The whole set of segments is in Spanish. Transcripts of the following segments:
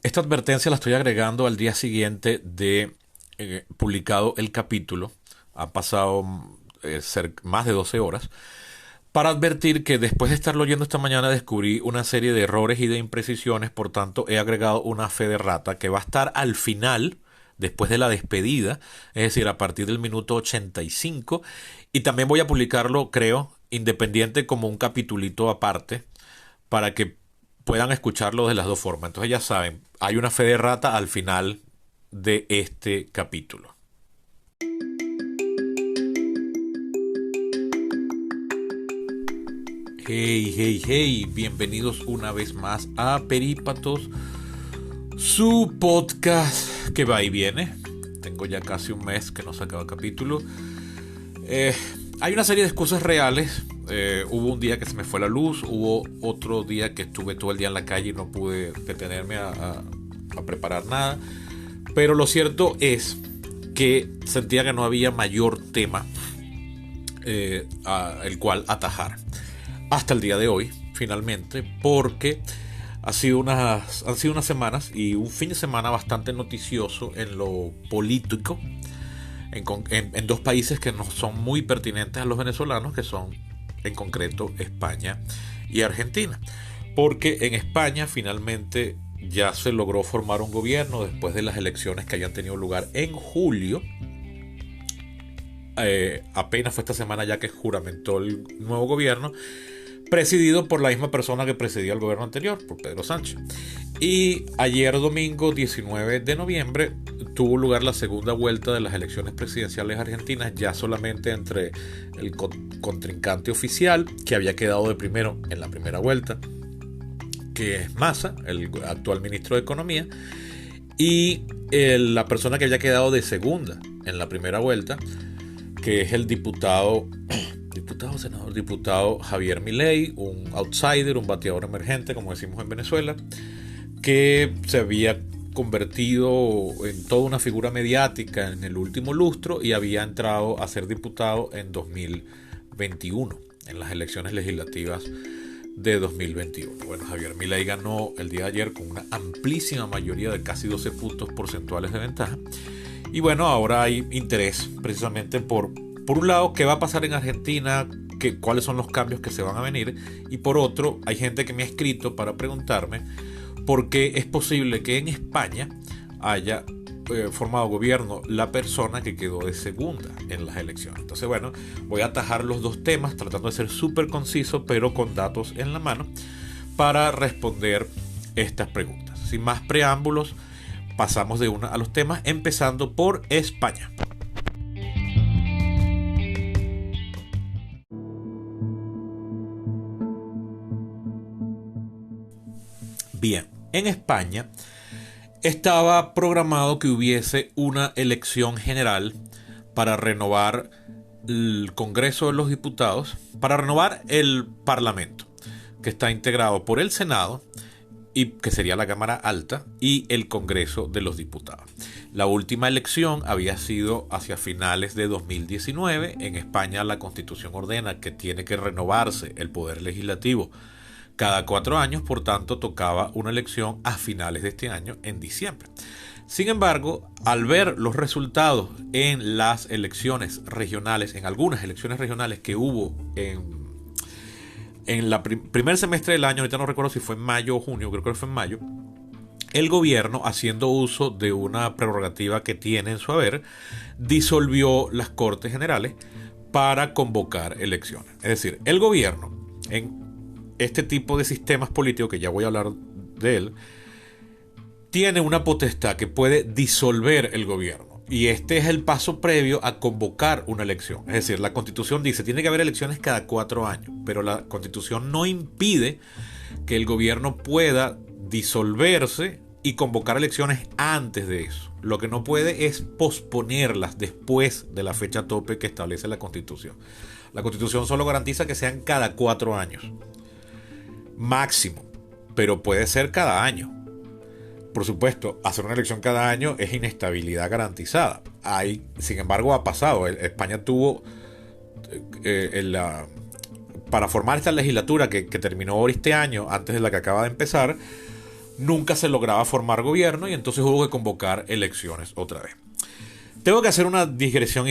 Esta advertencia la estoy agregando al día siguiente de publicado el capítulo. Ha pasado más de 12 horas. Para advertir que después de estarlo oyendo esta mañana descubrí una serie de errores y de imprecisiones. Por tanto, he agregado una fe de rata que va a estar al final, después de la despedida, es decir, a partir del minuto 85. Y también voy a publicarlo, creo, independiente como un capitulito aparte, para que puedan escucharlo de las dos formas. Entonces ya saben, hay una fe de rata al final de este capítulo. Hey, hey, hey, bienvenidos una vez más a Perípatos, su podcast que va y viene. Tengo ya casi un mes que no sacaba capítulo. Hay una serie de excusas reales. Hubo un día que se me fue la luz, hubo otro día que estuve todo el día en la calle y no pude detenerme a preparar nada. Pero lo cierto es que sentía que no había mayor tema el cual atajar. Hasta el día de hoy, finalmente, porque han sido unas semanas y un fin de semana bastante noticioso en lo político, en dos países que no son muy pertinentes a los venezolanos, que son en concreto España y Argentina. Porque en España finalmente ya se logró formar un gobierno después de las elecciones que hayan tenido lugar en julio. Apenas fue esta semana ya que juramentó el nuevo gobierno, presidido por la misma persona que presidía el gobierno anterior, por Pedro Sánchez. Y ayer domingo 19 de noviembre tuvo lugar la segunda vuelta de las elecciones presidenciales argentinas, ya solamente entre el contrincante oficial, que había quedado de primero en la primera vuelta, que es Massa, el actual ministro de Economía, y la persona que había quedado de segunda en la primera vuelta, que es el diputado Javier Milei, un outsider, un bateador emergente, como decimos en Venezuela, que se había convertido en toda una figura mediática en el último lustro y había entrado a ser diputado en 2021, en las elecciones legislativas de 2021. Bueno, Javier Milei ganó el día de ayer con una amplísima mayoría de casi 12 puntos porcentuales de ventaja. Y bueno, ahora hay interés precisamente por un lado, qué va a pasar en Argentina, cuáles son los cambios que se van a venir. Y por otro, hay gente que me ha escrito para preguntarme por qué es posible que en España haya formado gobierno la persona que quedó de segunda en las elecciones. Entonces, bueno, voy a atajar los dos temas tratando de ser súper conciso, pero con datos en la mano, para responder estas preguntas. Sin más preámbulos, pasamos de una a los temas, empezando por España. Bien, en España estaba programado que hubiese una elección general para renovar el Congreso de los Diputados, para renovar el Parlamento, que está integrado por el Senado, y que sería la Cámara Alta, y el Congreso de los Diputados. La última elección había sido hacia finales de 2019. En España la Constitución ordena que tiene que renovarse el Poder Legislativo cada 4 años, por tanto tocaba una elección a finales de este año, en diciembre. Sin embargo, al ver los resultados en las elecciones regionales, en algunas elecciones regionales que hubo en la primer semestre del año, ahorita no recuerdo si fue en mayo o junio, creo que fue en mayo, el gobierno, haciendo uso de una prerrogativa que tiene en su haber, disolvió las Cortes Generales para convocar elecciones. Es decir, el gobierno, en este tipo de sistemas políticos, que ya voy a hablar de él, tiene una potestad que puede disolver el gobierno. Y este es el paso previo a convocar una elección. Es decir, la Constitución dice que tiene que haber elecciones cada 4 años, pero la Constitución no impide que el gobierno pueda disolverse y convocar elecciones antes de eso. Lo que no puede es posponerlas después de la fecha tope que establece la Constitución. La Constitución solo garantiza que sean cada 4 años. Máximo, pero puede ser cada año. Por supuesto, hacer una elección cada año es inestabilidad garantizada. Sin embargo, ha pasado. España tuvo para formar esta legislatura que terminó ahora este año, antes de la que acaba de empezar, nunca se lograba formar gobierno y entonces hubo que convocar elecciones otra vez. Tengo que hacer una digresión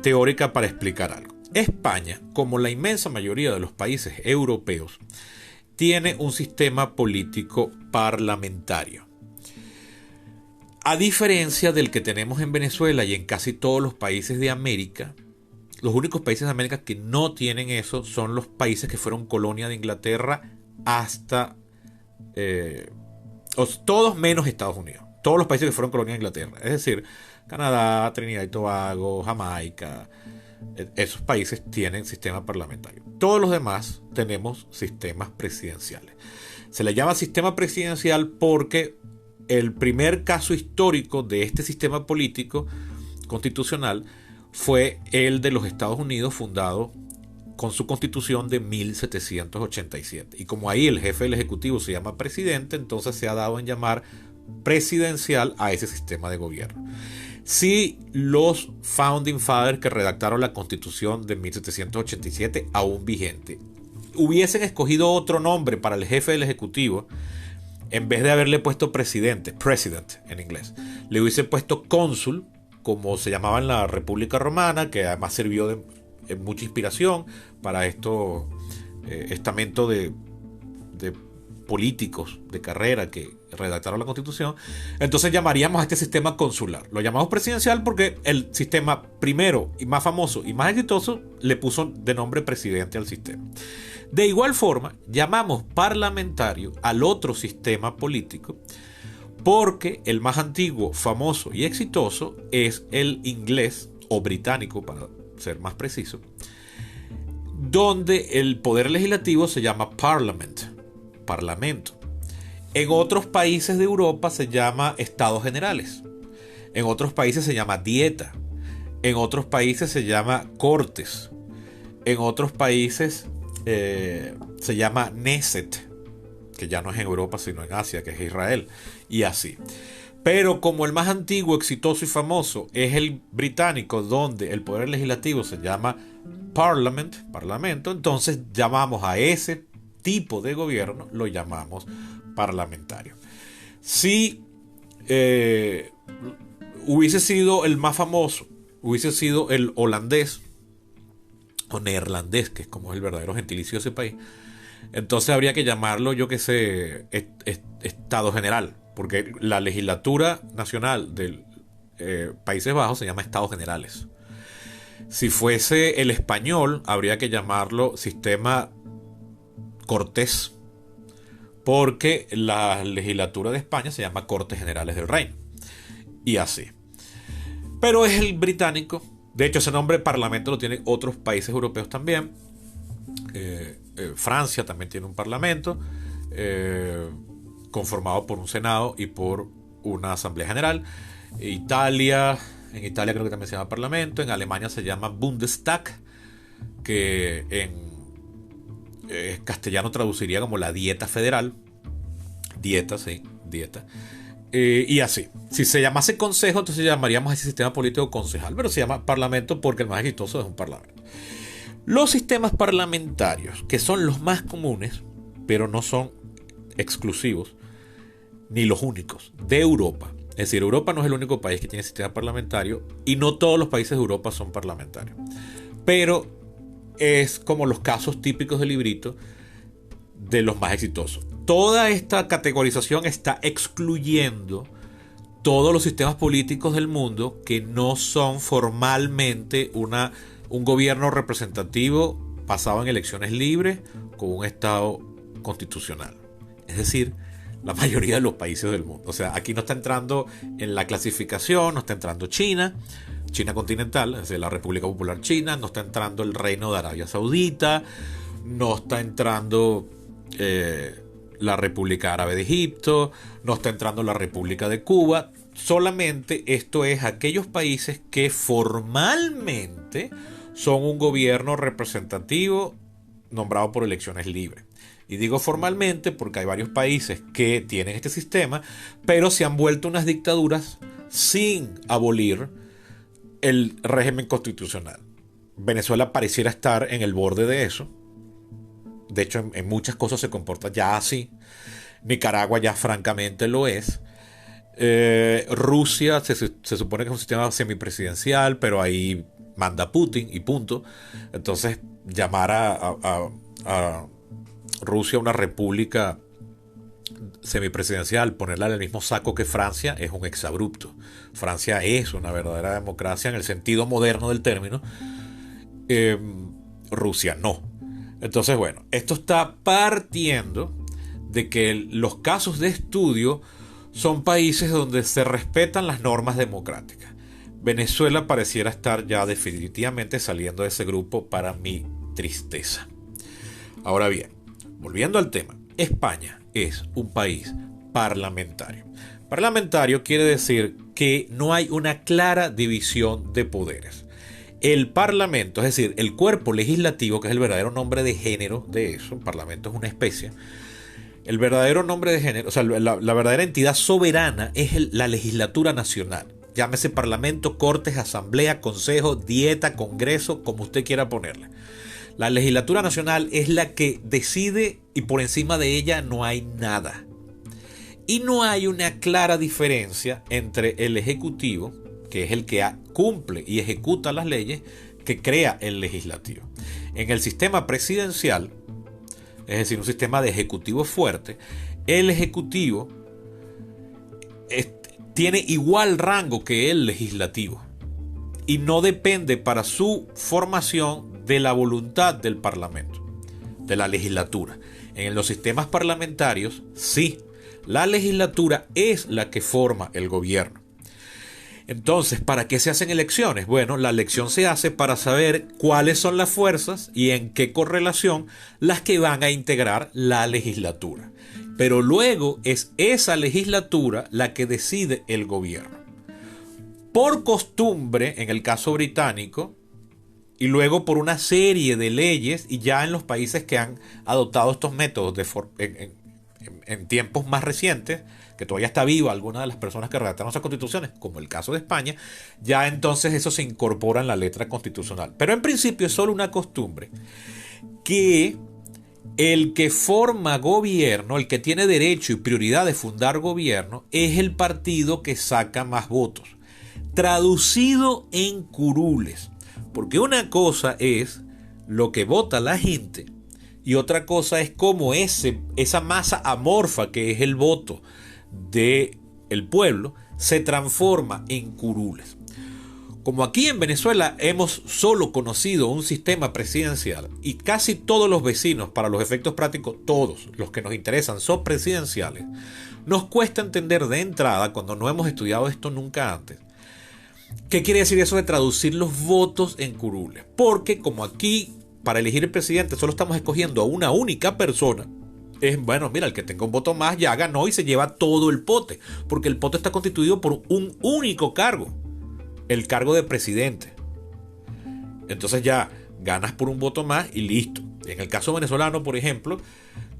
teórica para explicar algo. España, como la inmensa mayoría de los países europeos, tiene un sistema político parlamentario. A diferencia del que tenemos en Venezuela y en casi todos los países de América, los únicos países de América que no tienen eso son los países que fueron colonia de Inglaterra hasta... todos menos Estados Unidos. Todos los países que fueron colonia de Inglaterra. Es decir, Canadá, Trinidad y Tobago, Jamaica. Esos países tienen sistema parlamentario. Todos los demás tenemos sistemas presidenciales. Se le llama sistema presidencial porque el primer caso histórico de este sistema político constitucional fue el de los Estados Unidos, fundado con su constitución de 1787. Y como ahí el jefe del ejecutivo se llama presidente, entonces se ha dado en llamar presidencial a ese sistema de gobierno. Si los Founding Fathers que redactaron la constitución de 1787, aún vigente, hubiesen escogido otro nombre para el jefe del ejecutivo, en vez de haberle puesto presidente, president en inglés, le hubiesen puesto cónsul, como se llamaba en la República Romana, que además sirvió de mucha inspiración para estos estamentos de políticos de carrera que redactaron la Constitución. Entonces llamaríamos a este sistema consular. Lo llamamos presidencial porque el sistema primero y más famoso y más exitoso le puso de nombre presidente al sistema. De igual forma, llamamos parlamentario al otro sistema político porque el más antiguo, famoso y exitoso es el inglés o británico, para ser más preciso, donde el poder legislativo se llama parliament, parlamento. En otros países de Europa se llama estados generales. En otros países se llama dieta. En otros países se llama cortes. En otros países se llama Knesset, que ya no es en Europa sino en Asia, que es Israel, y así. Pero como el más antiguo, exitoso y famoso es el británico, donde el poder legislativo se llama Parliament, parlamento, entonces llamamos a ese tipo de gobierno, lo llamamos parlamentario. Si hubiese sido el más famoso, hubiese sido el holandés o neerlandés, que es como el verdadero gentilicio de ese país, entonces habría que llamarlo, yo que sé, Estado General, porque la legislatura nacional de Países Bajos se llama Estados Generales. Si fuese el español, habría que llamarlo Sistema Cortés, porque la legislatura de España se llama Cortes Generales del Reino, y así. Pero es el británico. De hecho, ese nombre parlamento lo tienen otros países europeos también. Francia también tiene un parlamento conformado por un senado y por una asamblea general. En Italia creo que también se llama parlamento. En Alemania se llama Bundestag, que en castellano traduciría como la dieta federal. Dieta, sí, dieta. Y así. Si se llamase consejo, entonces llamaríamos a ese sistema político concejal, pero se llama parlamento porque el más exitoso es un parlamento. Los sistemas parlamentarios, que son los más comunes, pero no son exclusivos, ni los únicos, de Europa. Es decir, Europa no es el único país que tiene sistema parlamentario y no todos los países de Europa son parlamentarios. Pero es como los casos típicos del librito de los más exitosos. Toda esta categorización está excluyendo todos los sistemas políticos del mundo que no son formalmente un gobierno representativo basado en elecciones libres con un estado constitucional. Es decir, la mayoría de los países del mundo. O sea, aquí no está entrando en la clasificación, no está entrando China continental, es decir, la República Popular China, no está entrando el Reino de Arabia Saudita, no está entrando la República Árabe de Egipto, no está entrando la República de Cuba. Solamente esto es aquellos países que formalmente son un gobierno representativo nombrado por elecciones libres. Y digo formalmente porque hay varios países que tienen este sistema, pero se han vuelto unas dictaduras sin abolir el régimen constitucional. Venezuela pareciera estar en el borde de eso. De hecho, en muchas cosas se comporta ya así. Nicaragua ya francamente lo es. Rusia se supone que es un sistema semipresidencial, pero ahí manda Putin y punto. Entonces, llamar a Rusia una república semipresidencial, ponerla en el mismo saco que Francia, es un exabrupto. Francia es una verdadera democracia en el sentido moderno del término. Rusia no. Entonces, bueno, esto está partiendo de que los casos de estudio son países donde se respetan las normas democráticas. Venezuela pareciera estar ya definitivamente saliendo de ese grupo, para mi tristeza. Ahora bien, volviendo al tema, España es un país parlamentario. Parlamentario quiere decir que no hay una clara división de poderes. El Parlamento, es decir, el cuerpo legislativo, que es el verdadero nombre de género de eso, el Parlamento es una especie, el verdadero nombre de género, o sea, la verdadera entidad soberana es la legislatura nacional. Llámese Parlamento, Cortes, Asamblea, Consejo, Dieta, Congreso, como usted quiera ponerle. La legislatura nacional es la que decide y por encima de ella no hay nada. Y no hay una clara diferencia entre el Ejecutivo, que es el que cumple y ejecuta las leyes, que crea el legislativo. En el sistema presidencial, es decir, un sistema de ejecutivo fuerte, el Ejecutivo tiene igual rango que el legislativo y no depende para su formación de la voluntad del Parlamento, de la legislatura. En los sistemas parlamentarios, sí, la legislatura es la que forma el gobierno. Entonces, ¿para qué se hacen elecciones? Bueno, la elección se hace para saber cuáles son las fuerzas y en qué correlación las que van a integrar la legislatura. Pero luego es esa legislatura la que decide el gobierno. Por costumbre, en el caso británico, y luego por una serie de leyes, y ya en los países que han adoptado estos métodos en tiempos más recientes, que todavía está viva alguna de las personas que redactaron esas constituciones, como el caso de España, ya entonces eso se incorpora en la letra constitucional. Pero en principio es solo una costumbre que el que forma gobierno, el que tiene derecho y prioridad de fundar gobierno, es el partido que saca más votos. Traducido en curules. Porque una cosa es lo que vota la gente y otra cosa es cómo esa masa amorfa que es el voto del pueblo se transforma en curules. Como aquí en Venezuela hemos solo conocido un sistema presidencial y casi todos los vecinos, para los efectos prácticos, todos los que nos interesan son presidenciales, nos cuesta entender de entrada, cuando no hemos estudiado esto nunca antes, ¿qué quiere decir eso de traducir los votos en curules? Porque como aquí para elegir el presidente solo estamos escogiendo a una única persona, es bueno, mira, el que tenga un voto más ya ganó y se lleva todo el pote, porque el pote está constituido por un único cargo, el cargo de presidente. Entonces ya ganas por un voto más y listo. En el caso venezolano, por ejemplo,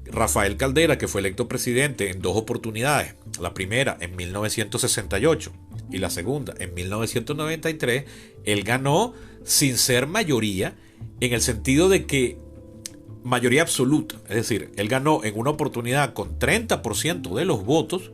Rafael Caldera, que fue electo presidente en 2 oportunidades, la primera en 1968 y la segunda en 1993, él ganó sin ser mayoría, en el sentido de que mayoría absoluta, es decir, él ganó en una oportunidad con 30% de los votos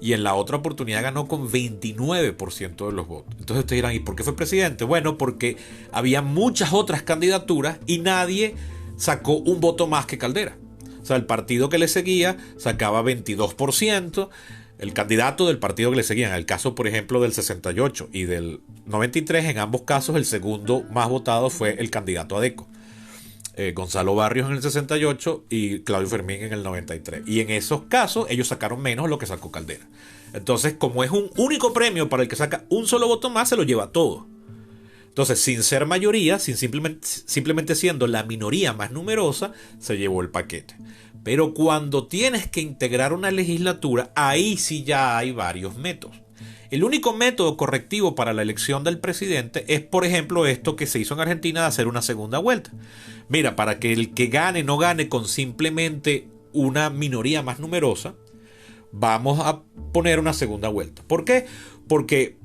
y en la otra oportunidad ganó con 29% de los votos. Entonces ustedes dirán, ¿y por qué fue presidente? Bueno, porque había muchas otras candidaturas y nadie sacó un voto más que Caldera. O sea, el partido que le seguía sacaba 22%, el candidato del partido que le seguía, en el caso, por ejemplo, del 68 y del 93, en ambos casos el segundo más votado fue el candidato Adeco. Gonzalo Barrios en el 68 y Claudio Fermín en el 93. Y en esos casos ellos sacaron menos de lo que sacó Caldera. Entonces, como es un único premio para el que saca un solo voto más, se lo lleva todo. Entonces, sin ser mayoría, simplemente siendo la minoría más numerosa, se llevó el paquete. Pero cuando tienes que integrar una legislatura, ahí sí ya hay varios métodos. El único método correctivo para la elección del presidente es, por ejemplo, esto que se hizo en Argentina de hacer una segunda vuelta. Mira, para que el que gane no gane con simplemente una minoría más numerosa, vamos a poner una segunda vuelta. ¿Por qué? Porque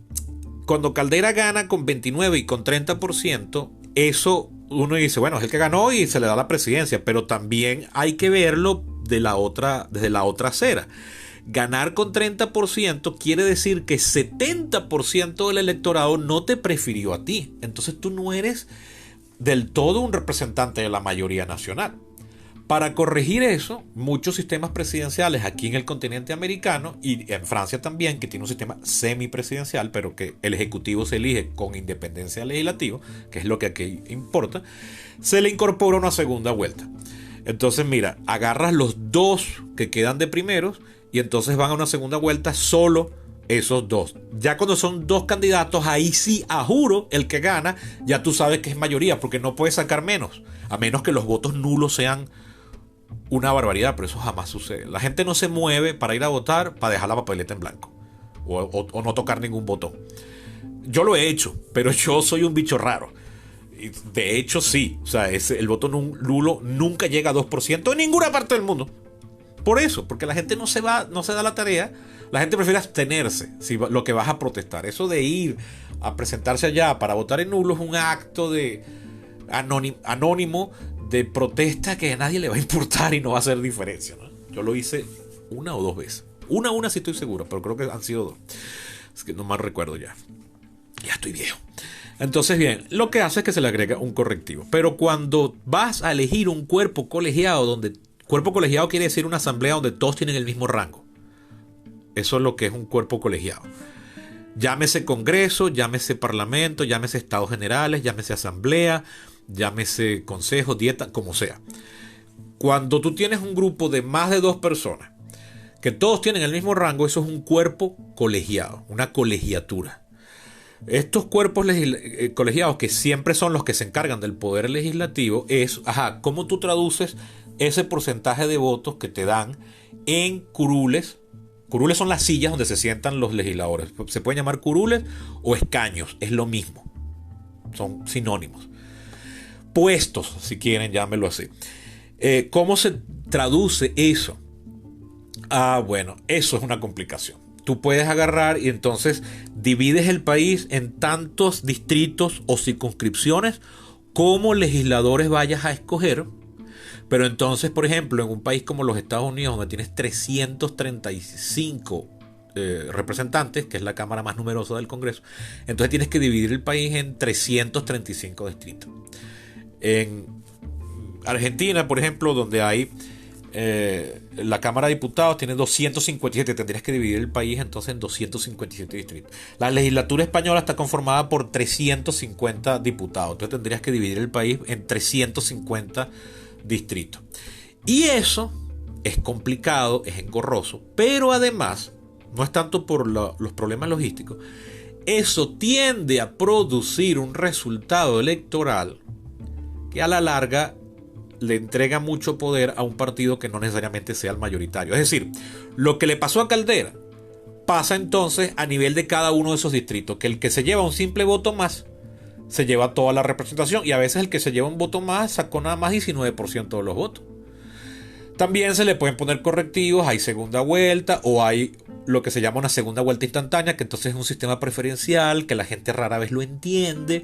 cuando Caldera gana con 29 y con 30%, eso uno dice, bueno, es el que ganó y se le da la presidencia, pero también hay que verlo desde la otra acera. Ganar con 30% quiere decir que 70% del electorado no te prefirió a ti. Entonces tú no eres del todo un representante de la mayoría nacional. Para corregir eso, muchos sistemas presidenciales aquí en el continente americano y en Francia también, que tiene un sistema semipresidencial, pero que el ejecutivo se elige con independencia del legislativo, que es lo que aquí importa, se le incorpora una segunda vuelta. Entonces, mira, agarras los dos que quedan de primeros y entonces van a una segunda vuelta solo esos dos. Ya cuando son dos candidatos, ahí sí, a juro, el que gana, ya tú sabes que es mayoría, porque no puedes sacar menos, a menos que los votos nulos sean una barbaridad, pero eso jamás sucede. La gente no se mueve para ir a votar para dejar la papeleta en blanco o no tocar ningún botón. Yo lo he hecho, pero yo soy un bicho raro. Y de hecho sí, o sea, el voto nulo nunca llega a 2% en ninguna parte del mundo. Por eso, porque la gente no se da la tarea. La gente prefiere abstenerse si lo que vas a protestar. Eso de ir a presentarse allá para votar en nulo es un acto de anónimo de protesta que a nadie le va a importar y no va a hacer diferencia, ¿no? Yo lo hice una o dos veces. Una sí estoy seguro, pero creo que han sido dos. Es que no mal recuerdo ya. Ya estoy viejo. Entonces, bien, lo que hace es que se le agrega un correctivo. Pero cuando vas a elegir un cuerpo colegiado, cuerpo colegiado quiere decir una asamblea donde todos tienen el mismo rango. Eso es lo que es un cuerpo colegiado. Llámese Congreso, llámese Parlamento, llámese Estados Generales, llámese Asamblea, llámese Consejo, Dieta, como sea. Cuando tú tienes un grupo de más de 2 personas, que todos tienen el mismo rango, eso es un cuerpo colegiado, una colegiatura. Estos cuerpos colegiados, que siempre son los que se encargan del poder legislativo, es, ¿cómo tú traduces ese porcentaje de votos que te dan en curules? Curules son las sillas donde se sientan los legisladores. Se pueden llamar curules o escaños, es lo mismo. Son sinónimos. Puestos, si quieren, llámelo así. ¿Cómo se traduce eso? Bueno, eso es una complicación. Tú puedes agarrar y entonces divides el país en tantos distritos o circunscripciones como legisladores vayas a escoger. Pero entonces, por ejemplo, en un país como los Estados Unidos, donde tienes 335 representantes, que es la cámara más numerosa del Congreso, entonces tienes que dividir el país en 335 distritos. En Argentina, por ejemplo, donde hay la Cámara de Diputados tiene 257, tendrías que dividir el país entonces en 257 distritos. La legislatura española está conformada por 350 diputados, entonces tendrías que dividir el país en 350 distritos. Y eso es complicado, es engorroso, pero además, no es tanto por los problemas logísticos, eso tiende a producir un resultado electoral que a la larga le entrega mucho poder a un partido que no necesariamente sea el mayoritario. Es decir, lo que le pasó a Caldera pasa entonces a nivel de cada uno de esos distritos, que el que se lleva un simple voto más se lleva toda la representación, y a veces el que se lleva un voto más sacó nada más 19% de los votos. También se le pueden poner correctivos, hay segunda vuelta o hay lo que se llama una segunda vuelta instantánea, que entonces es un sistema preferencial que la gente rara vez lo entiende,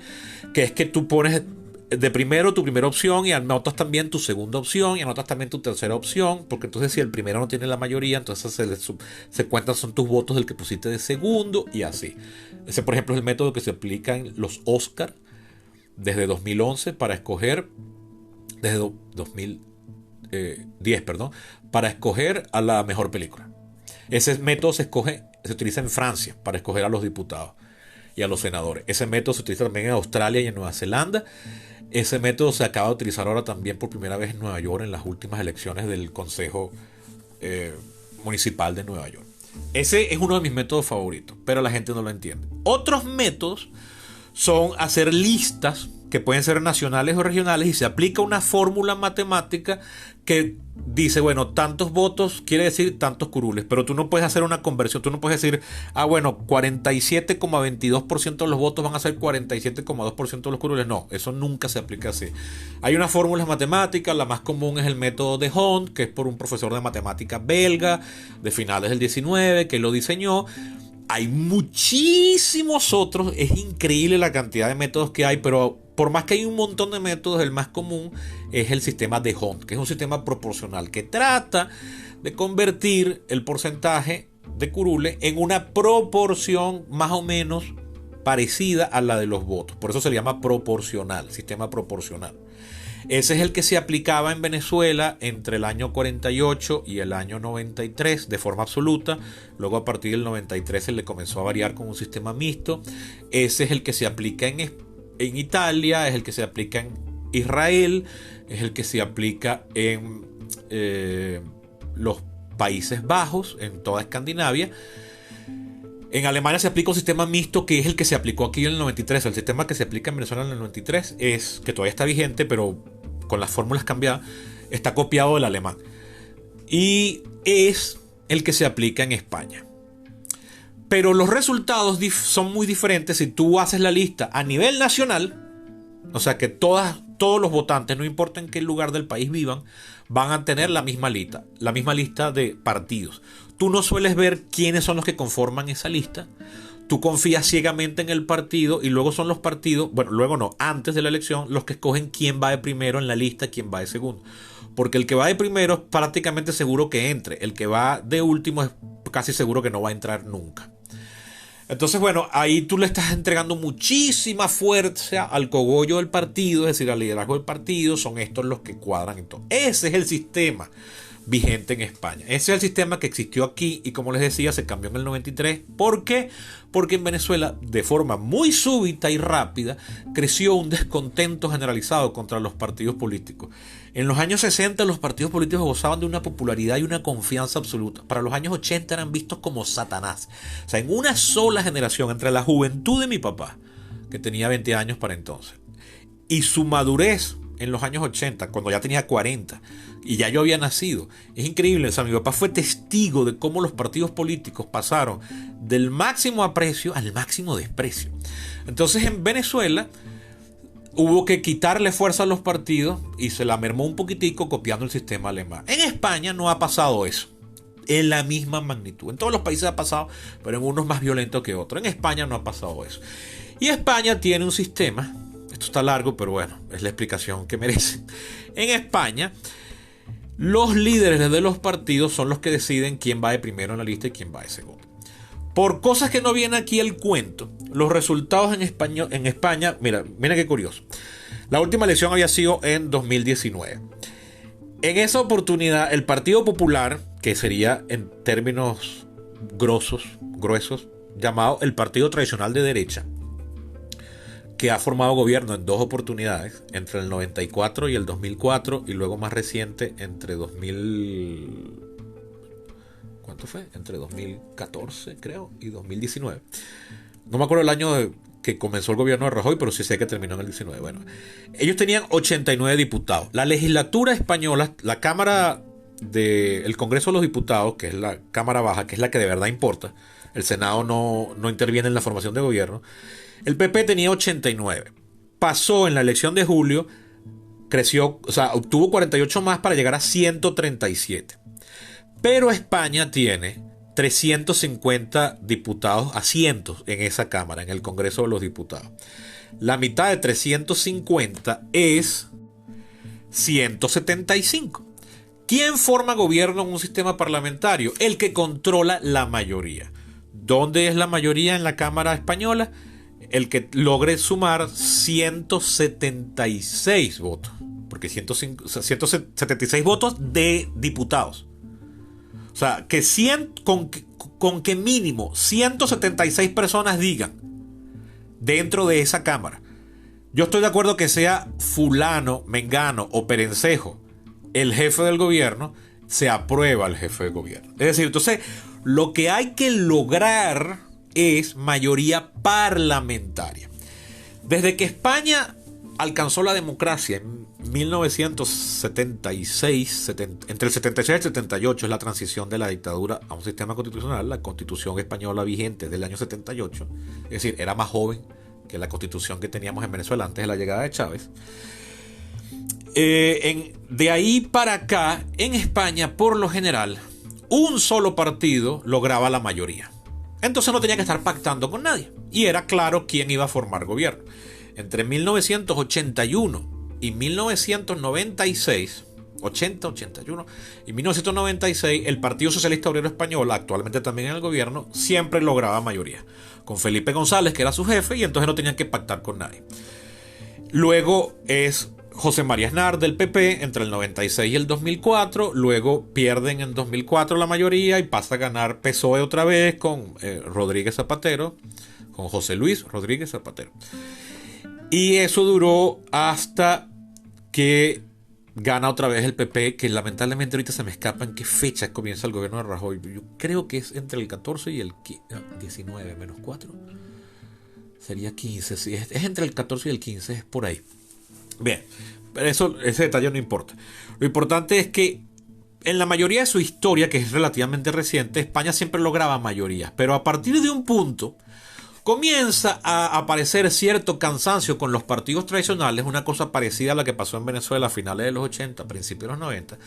que es que tú pones de primero tu primera opción y anotas también tu segunda opción y anotas también tu tercera opción, porque entonces si el primero no tiene la mayoría, entonces se cuentan son tus votos del que pusiste de segundo y así. Ese, por ejemplo, es el método que se aplica en los Oscar desde 2011 para escoger, desde 2010, para escoger a la mejor película. Ese método se utiliza en Francia para escoger a los diputados y a los senadores. Ese método se utiliza también en Australia y en Nueva Zelanda. Ese método se acaba de utilizar ahora también por primera vez en Nueva York en las últimas elecciones del Consejo Municipal de Nueva York. Ese es uno de mis métodos favoritos, pero la gente no lo entiende. Otros métodos son hacer listas que pueden ser nacionales o regionales y se aplica una fórmula matemática que dice, bueno, tantos votos quiere decir tantos curules, pero tú no puedes hacer una conversión, tú no puedes decir, 47,22% de los votos van a ser 47,2% de los curules. No, eso nunca se aplica así. Hay unas fórmulas matemáticas, la más común es el método de Hond, que es por un profesor de matemática belga de finales del 19, que lo diseñó. Hay muchísimos otros, es increíble la cantidad de métodos que hay, pero por más que hay un montón de métodos, el más común es el sistema de Hont, que es un sistema proporcional que trata de convertir el porcentaje de curules en una proporción más o menos parecida a la de los votos. Por eso se le llama proporcional, sistema proporcional. Ese es el que se aplicaba en Venezuela entre el año 48 y el año 93 de forma absoluta. Luego a partir del 93 se le comenzó a variar con un sistema mixto. Ese es el que se aplica en Italia, es el que se aplica en Israel, es el que se aplica en los Países Bajos, en toda Escandinavia. En Alemania se aplica un sistema mixto que es el que se aplicó aquí en el 93. El sistema que se aplica en Venezuela en el 93 es que todavía está vigente, pero con las fórmulas cambiadas, está copiado del alemán. Y es el que se aplica en España. Pero los resultados son muy diferentes si tú haces la lista a nivel nacional. O sea que todos los votantes, no importa en qué lugar del país vivan, van a tener la misma lista de partidos. Tú no sueles ver quiénes son los que conforman esa lista. Tú confías ciegamente en el partido y luego son los partidos, bueno, luego no, antes de la elección, los que escogen quién va de primero en la lista, quién va de segundo. Porque el que va de primero es prácticamente seguro que entre. El que va de último es casi seguro que no va a entrar nunca. Entonces, bueno, ahí tú le estás entregando muchísima fuerza al cogollo del partido, es decir, al liderazgo del partido. Son estos los que cuadran en todo. Ese es el sistema vigente en España. Ese es el sistema que existió aquí y, como les decía, se cambió en el 93. ¿Por qué? Porque en Venezuela, de forma muy súbita y rápida, creció un descontento generalizado contra los partidos políticos. En los años 60 los partidos políticos gozaban de una popularidad y una confianza absoluta. Para los años 80 eran vistos como Satanás. O sea, en una sola generación, entre la juventud de mi papá, que tenía 20 años para entonces, y su madurez en los años 80, cuando ya tenía 40 y ya yo había nacido, es increíble. O sea, mi papá fue testigo de cómo los partidos políticos pasaron del máximo aprecio al máximo desprecio. Entonces, en Venezuela hubo que quitarle fuerza a los partidos y se la mermó un poquitico copiando el sistema alemán. En España no ha pasado eso en la misma magnitud. En todos los países ha pasado, pero en unos más violentos que otros. En España no ha pasado eso. Y España tiene un sistema, esto está largo, pero bueno, es la explicación que merece. En España, los líderes de los partidos son los que deciden quién va de primero en la lista y quién va de segundo. Por cosas que no viene aquí el cuento, los resultados en España, mira qué curioso. La última elección había sido en 2019. En esa oportunidad, el Partido Popular, que sería en términos gruesos, llamado el partido tradicional de derecha, que ha formado gobierno en dos oportunidades, entre el 94 y el 2004, y luego más reciente entre 2000... ¿Cuánto fue? Entre 2014, creo, y 2019. No me acuerdo el año que comenzó el gobierno de Rajoy, pero sí sé que terminó en el 19. Bueno, ellos tenían 89 diputados. La legislatura española, la Cámara del Congreso de los Diputados, que es la Cámara Baja, que es la que de verdad importa, el Senado no interviene en la formación de gobierno. El PP tenía 89. Pasó en la elección de julio, creció, o sea, obtuvo 48 más para llegar a 137. Pero España tiene 350 diputados, asientos en esa Cámara, en el Congreso de los Diputados. La mitad de 350 es 175. ¿Quién forma gobierno en un sistema parlamentario? El que controla la mayoría. ¿Dónde es la mayoría en la Cámara española? El que logre sumar 176 votos. Porque 176 votos de diputados. O sea, que con que mínimo 176 personas digan dentro de esa Cámara: yo estoy de acuerdo que sea fulano, mengano o perencejo el jefe del gobierno, se aprueba el jefe de gobierno. Es decir, entonces lo que hay que lograr es mayoría parlamentaria. Desde que España alcanzó la democracia en 1976, entre el 76 y el 78 es la transición de la dictadura a un sistema constitucional. La constitución española vigente del año 78, es decir, era más joven que la constitución que teníamos en Venezuela antes de la llegada de Chávez. De ahí para acá, en España, por lo general, un solo partido lograba la mayoría. Entonces no tenía que estar pactando con nadie. Y era claro quién iba a formar gobierno. Entre 1981 y 1996, 80, 81 y 1996, el Partido Socialista Obrero Español, actualmente también en el gobierno, siempre lograba mayoría. Con Felipe González, que era su jefe, y entonces no tenían que pactar con nadie. Luego es José María Aznar del PP entre el 96 y el 2004. Luego pierden en 2004 la mayoría y pasa a ganar PSOE otra vez con Rodríguez Zapatero, con José Luis Rodríguez Zapatero. Y eso duró hasta que gana otra vez el PP, que lamentablemente ahorita se me escapa en qué fecha comienza el gobierno de Rajoy. Yo creo que es entre el 14 y el 19 menos 4. Sería 15, sí, es entre el 14 y el 15, es por ahí. Bien, pero ese detalle no importa. Lo importante es que en la mayoría de su historia, que es relativamente reciente, España siempre lograba mayorías. Pero a partir de un punto comienza a aparecer cierto cansancio con los partidos tradicionales, una cosa parecida a la que pasó en Venezuela a finales de los 80, principios de los 90.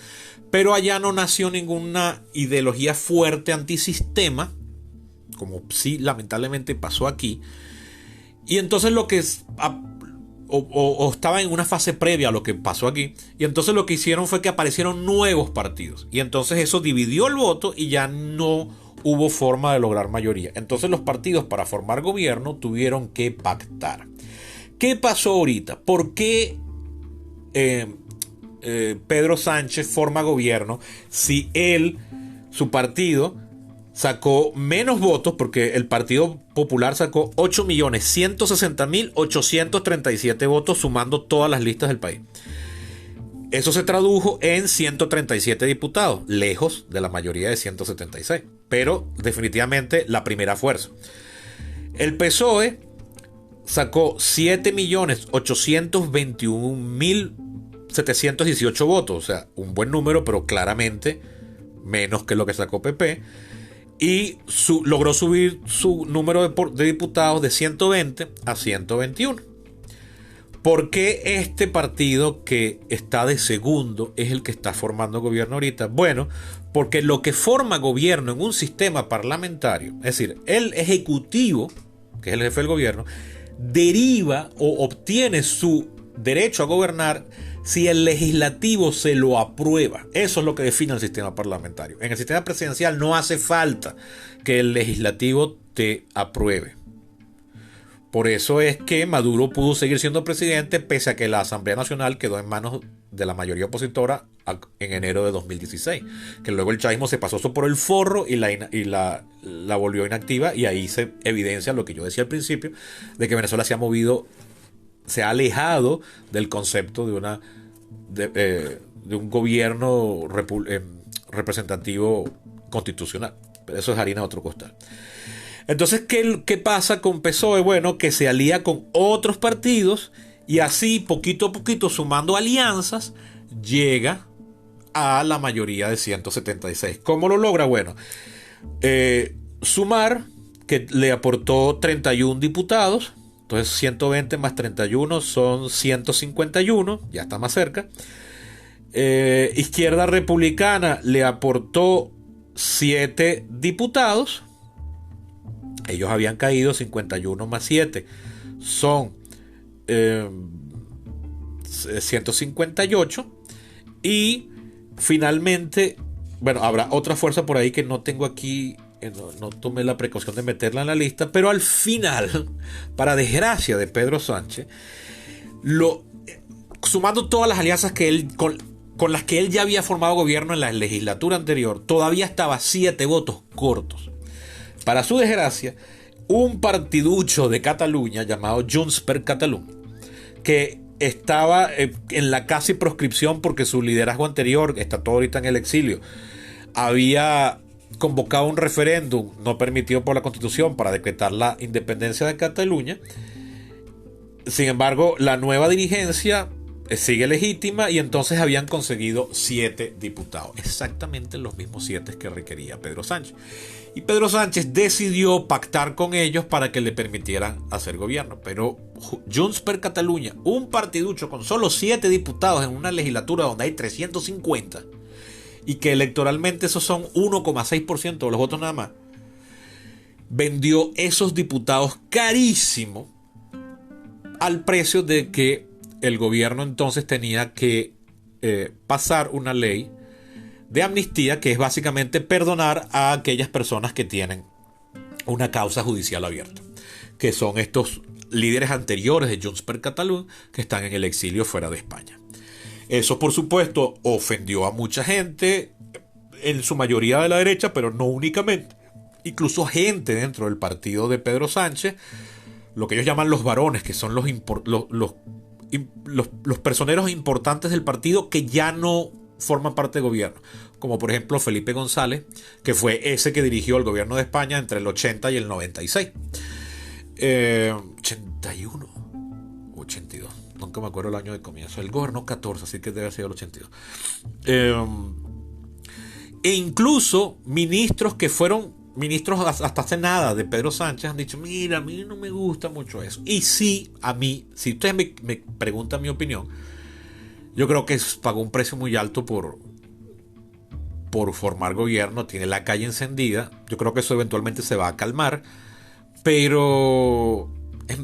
Pero allá no nació ninguna ideología fuerte antisistema, como sí lamentablemente pasó aquí. Y entonces lo que es, o estaba en una fase previa a lo que pasó aquí, y entonces lo que hicieron fue que aparecieron nuevos partidos, y entonces eso dividió el voto y ya no hubo forma de lograr mayoría. Entonces los partidos para formar gobierno tuvieron que pactar. ¿Qué pasó ahorita? ¿Por qué Pedro Sánchez forma gobierno si su partido sacó menos votos? Porque el Partido Popular sacó 8.160.837 votos sumando todas las listas del país. Eso se tradujo en 137 diputados, lejos de la mayoría de 176, pero definitivamente la primera fuerza. El PSOE sacó 7.821.718 votos, o sea, un buen número, pero claramente menos que lo que sacó PP. Y logró subir su número de diputados de 120 a 121. ¿Por qué este partido que está de segundo es el que está formando gobierno ahorita? Bueno, porque lo que forma gobierno en un sistema parlamentario, es decir, el ejecutivo, que es el jefe del gobierno, deriva o obtiene su derecho a gobernar si el legislativo se lo aprueba. Eso es lo que define el sistema parlamentario. En el sistema presidencial no hace falta que el legislativo te apruebe. Por eso es que Maduro pudo seguir siendo presidente pese a que la Asamblea Nacional quedó en manos de la mayoría opositora en enero de 2016. Que luego el chavismo se pasó eso por el forro y la volvió inactiva, y ahí se evidencia lo que yo decía al principio, de que Venezuela se ha alejado del concepto de un gobierno representativo constitucional. Pero eso es harina de otro costal. Entonces, ¿qué pasa con PSOE? Bueno, que se alía con otros partidos y así, poquito a poquito, sumando alianzas, llega a la mayoría de 176. ¿Cómo lo logra? Bueno, Sumar, que le aportó 31 diputados, entonces 120 más 31 son 151, ya está más cerca. Izquierda Republicana le aportó 7 diputados. Ellos habían caído, 51 más 7 son 158. Y finalmente, bueno, habrá otra fuerza por ahí que no tengo aquí, no tomé la precaución de meterla en la lista, pero al final, para desgracia de Pedro Sánchez, sumando todas las alianzas que con las que él ya había formado gobierno en la legislatura anterior, todavía estaba 7 votos cortos. Para su desgracia, un partiducho de Cataluña llamado Junts per Catalunya, que estaba en la casi proscripción porque su liderazgo anterior, está todo ahorita en el exilio, había convocado un referéndum no permitido por la Constitución para decretar la independencia de Cataluña. Sin embargo, la nueva dirigencia sigue legítima y entonces habían conseguido 7 diputados, exactamente los mismos 7 que requería Pedro Sánchez. Y Pedro Sánchez decidió pactar con ellos para que le permitieran hacer gobierno. Pero Junts per Catalunya, un partiducho con solo 7 diputados en una legislatura donde hay 350, y que electoralmente esos son 1,6% de los votos nada más, vendió esos diputados carísimo al precio de que el gobierno entonces tenía que pasar una ley de amnistía, que es básicamente perdonar a aquellas personas que tienen una causa judicial abierta, que son estos líderes anteriores de Junts per Catalunya que están en el exilio fuera de España. Eso, por supuesto, ofendió a mucha gente, en su mayoría de la derecha, pero no únicamente. Incluso gente dentro del partido de Pedro Sánchez, lo que ellos llaman los varones, que son los personeros importantes del partido que ya no forman parte del gobierno, como por ejemplo Felipe González, que fue ese que dirigió el gobierno de España entre el 80 y el 96. 81 o 82, nunca me acuerdo el año de comienzo. El gobernó 14, así que debe ser el 82. E incluso ministros que fueron ministros hasta hace nada de Pedro Sánchez han dicho: mira, a mí no me gusta mucho eso. Y sí, a mí, si ustedes me preguntan mi opinión, yo creo que pagó un precio muy alto por formar gobierno. Tiene la calle encendida. Yo creo que eso eventualmente se va a calmar, pero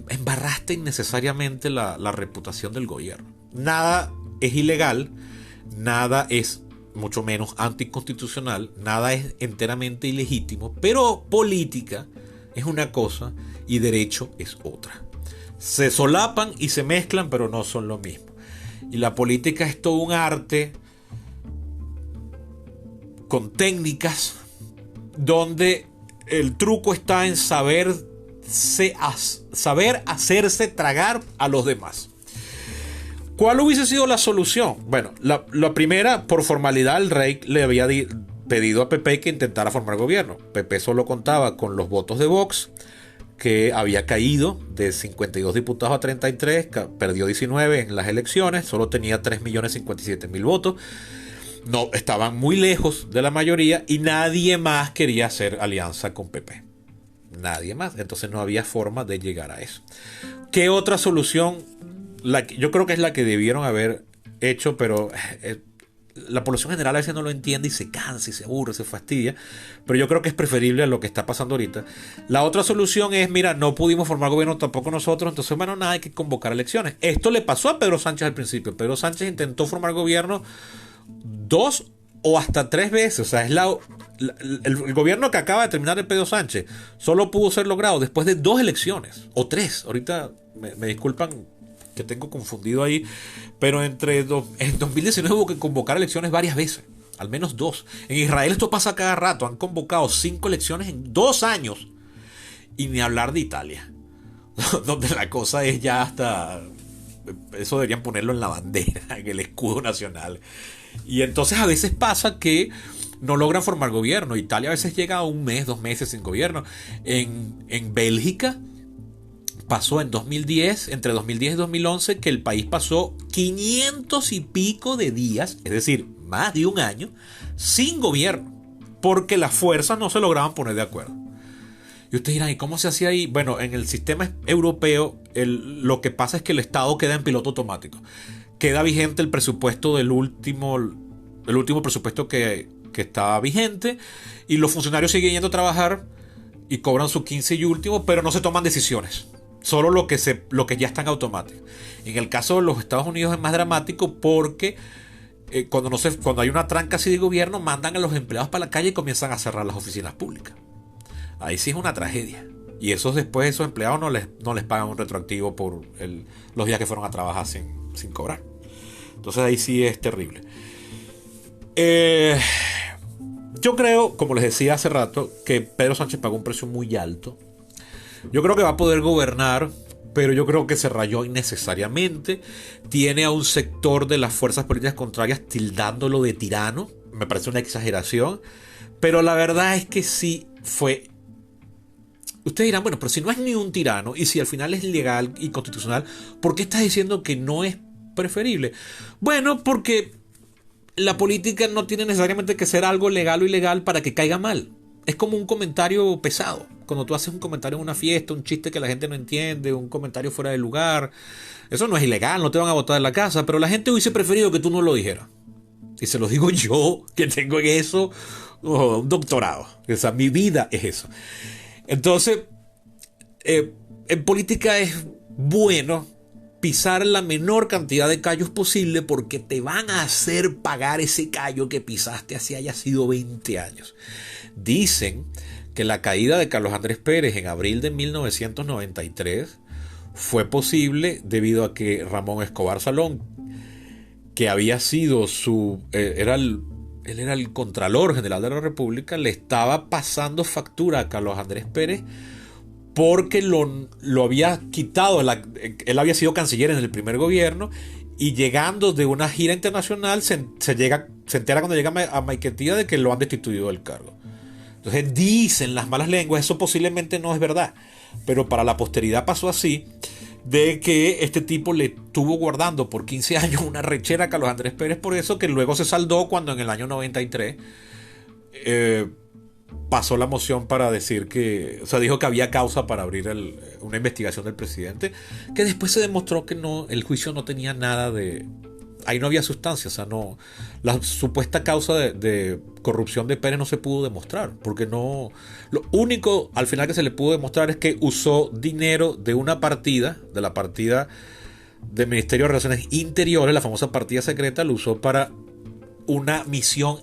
embarraste innecesariamente la reputación del gobierno. Nada es ilegal, nada es mucho menos anticonstitucional, nada es enteramente ilegítimo, pero política es una cosa y derecho es otra. Se solapan y se mezclan, pero no son lo mismo. Y la política es todo un arte con técnicas donde el truco está en saber hacerse tragar a los demás. ¿Cuál hubiese sido la solución? Bueno, la primera, por formalidad, el rey le había pedido a Pepe que intentara formar gobierno. Pepe solo contaba con los votos de Vox, que había caído de 52 diputados a 33, perdió 19 en las elecciones, solo tenía 3.057.000 votos. No, estaban muy lejos de la mayoría y nadie más quería hacer alianza con Pepe. Nadie más. Entonces no había forma de llegar a eso. ¿Qué otra solución? Yo creo que es la que debieron haber hecho, pero la población general a veces no lo entiende y se cansa y se aburre, se fastidia. Pero yo creo que es preferible a lo que está pasando ahorita. La otra solución es: mira, no pudimos formar gobierno tampoco nosotros, entonces bueno, nada, hay que convocar elecciones. Esto le pasó a Pedro Sánchez al principio. Pedro Sánchez intentó formar gobierno 2 o hasta 3 veces. O sea, el gobierno que acaba de terminar de Pedro Sánchez solo pudo ser logrado después de 2 elecciones o 3. Ahorita me disculpan que tengo confundido ahí, pero en 2019 hubo que convocar elecciones varias veces, al menos 2. En Israel esto pasa cada rato, han convocado 5 elecciones en 2 años, y ni hablar de Italia, donde la cosa es ya hasta, eso deberían ponerlo en la bandera, en el escudo nacional. Y entonces a veces pasa que no logran formar gobierno. Italia a veces llega a 1 mes, 2 meses sin gobierno. En Bélgica pasó en 2010, entre 2010 y 2011, que el país pasó 500 y pico de días, es decir, más de 1 año, sin gobierno, porque las fuerzas no se lograban poner de acuerdo. Y ustedes dirán: ¿y cómo se hacía ahí? Bueno, en el sistema europeo lo que pasa es que el Estado queda en piloto automático. Queda vigente el presupuesto el último presupuesto que estaba vigente, y los funcionarios siguen yendo a trabajar y cobran su 15 y último, pero no se toman decisiones. Solo lo que ya está en automático. En el caso de los Estados Unidos es más dramático porque cuando hay una tranca así de gobierno, mandan a los empleados para la calle y comienzan a cerrar las oficinas públicas. Ahí sí es una tragedia. Y esos empleados no les pagan un retroactivo por los días que fueron a trabajar sin cobrar. Entonces ahí sí es terrible. Yo creo, como les decía hace rato, que Pedro Sánchez pagó un precio muy alto. Yo creo que va a poder gobernar, pero yo creo que se rayó innecesariamente. Tiene a un sector de las fuerzas políticas contrarias tildándolo de tirano. Me parece una exageración. Pero la verdad es que sí fue... Ustedes dirán: bueno, pero si no es ni un tirano y si al final es legal y constitucional, ¿por qué estás diciendo que no es preferible? Bueno, porque la política no tiene necesariamente que ser algo legal o ilegal para que caiga mal. Es como un comentario pesado. Cuando tú haces un comentario en una fiesta, un chiste que la gente no entiende, un comentario fuera de lugar, eso no es ilegal, no te van a botar de la casa, pero la gente hubiese preferido que tú no lo dijeras. Y se lo digo yo, que tengo en eso un doctorado. O sea, mi vida es eso. Entonces, en política es bueno pisar la menor cantidad de callos posible porque te van a hacer pagar ese callo que pisaste así haya sido 20 años. Dicen que la caída de Carlos Andrés Pérez en abril de 1993 fue posible debido a que Ramón Escobar Salón, que había sido él era el Contralor General de la República, le estaba pasando factura a Carlos Andrés Pérez porque lo había quitado. Él había sido canciller en el primer gobierno y llegando de una gira internacional se entera cuando llega a Maiquetía de que lo han destituido del cargo. Entonces dicen las malas lenguas, eso posiblemente no es verdad, pero para la posteridad pasó así, de que este tipo le estuvo guardando por 15 años una rechera a Carlos Andrés Pérez, por eso que luego se saldó cuando en el año 93 pasó la moción para decir que, o sea, dijo que había causa para abrir una investigación del presidente, que después se demostró que no, el juicio no tenía nada de... Ahí no había sustancia, o sea, no, la supuesta causa de corrupción de Pérez no se pudo demostrar, porque no, lo único al final que se le pudo demostrar es que usó dinero de una partida, de la partida del Ministerio de Relaciones Interiores, la famosa partida secreta, lo usó para una misión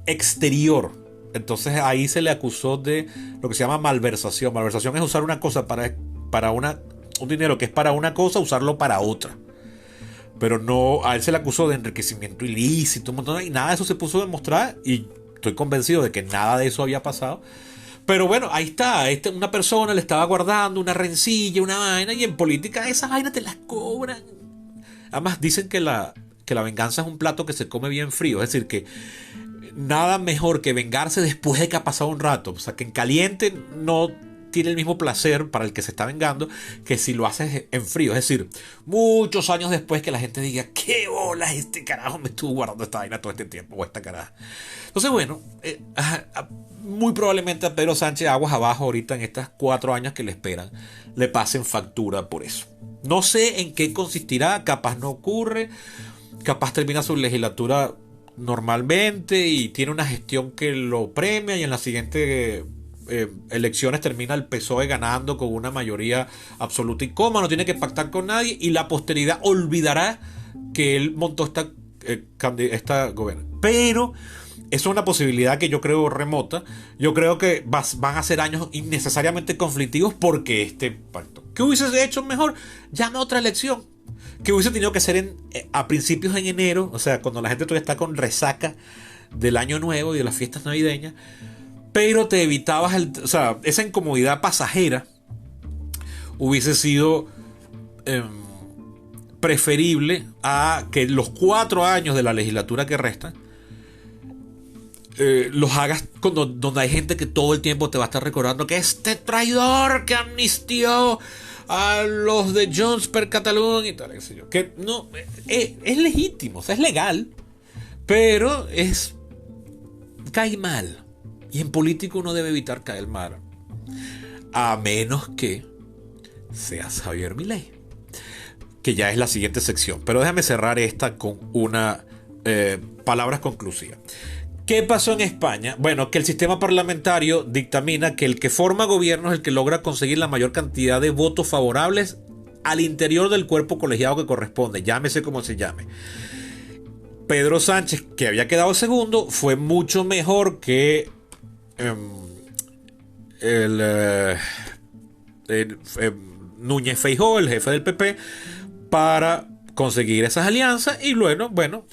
exterior. Entonces ahí se le acusó de lo que se llama malversación. Malversación es usar una cosa un dinero que es para una cosa, usarlo para otra. Pero no, a él se le acusó de enriquecimiento ilícito, un montón, y nada de eso se puso a demostrar, y estoy convencido de que nada de eso había pasado. Pero bueno, ahí está, una persona le estaba guardando una rencilla, una vaina, y en política esas vainas te las cobran. Además dicen que la venganza es un plato que se come bien frío, es decir, que nada mejor que vengarse después de que ha pasado un rato, o sea, que en caliente no tiene el mismo placer para el que se está vengando que si lo haces en frío. Es decir, muchos años después que la gente diga, qué bolas, este carajo me estuvo guardando esta vaina todo este tiempo, o esta caraja. Entonces bueno, muy probablemente a Pedro Sánchez, aguas abajo ahorita en estos 4 años que le esperan, le pasen factura por eso. No sé en qué consistirá, capaz no ocurre, capaz termina su legislatura normalmente y tiene una gestión que lo premia, y en la siguiente elecciones termina el PSOE ganando con una mayoría absoluta y cómoda, no tiene que pactar con nadie, y la posteridad olvidará que él montó esta gobierno. Pero eso es una posibilidad que yo creo remota. Yo creo que van a ser años innecesariamente conflictivos porque este pacto. ¿Qué hubiese hecho mejor? Llama a otra elección. Que hubiese tenido que ser a principios en enero, o sea, cuando la gente todavía está con resaca del año nuevo y de las fiestas navideñas, pero te evitabas esa incomodidad pasajera. Hubiese sido preferible a que los 4 años de la legislatura que restan los hagas donde hay gente que todo el tiempo te va a estar recordando que este traidor que amnistió a los de Junts per Catalunya y tal, qué sé yo. Que no, es legítimo, o sea, es legal, pero cae mal. Y en político uno debe evitar caer mal, a menos que seas Javier Milei, que ya es la siguiente sección. Pero déjame cerrar esta con una palabras conclusivas. ¿Qué pasó en España? Bueno, que el sistema parlamentario dictamina que el que forma gobierno es el que logra conseguir la mayor cantidad de votos favorables al interior del cuerpo colegiado que corresponde, llámese como se llame. Pedro Sánchez, que había quedado segundo, fue mucho mejor que Núñez Feijóo, el jefe del PP, para conseguir esas alianzas. Y bueno,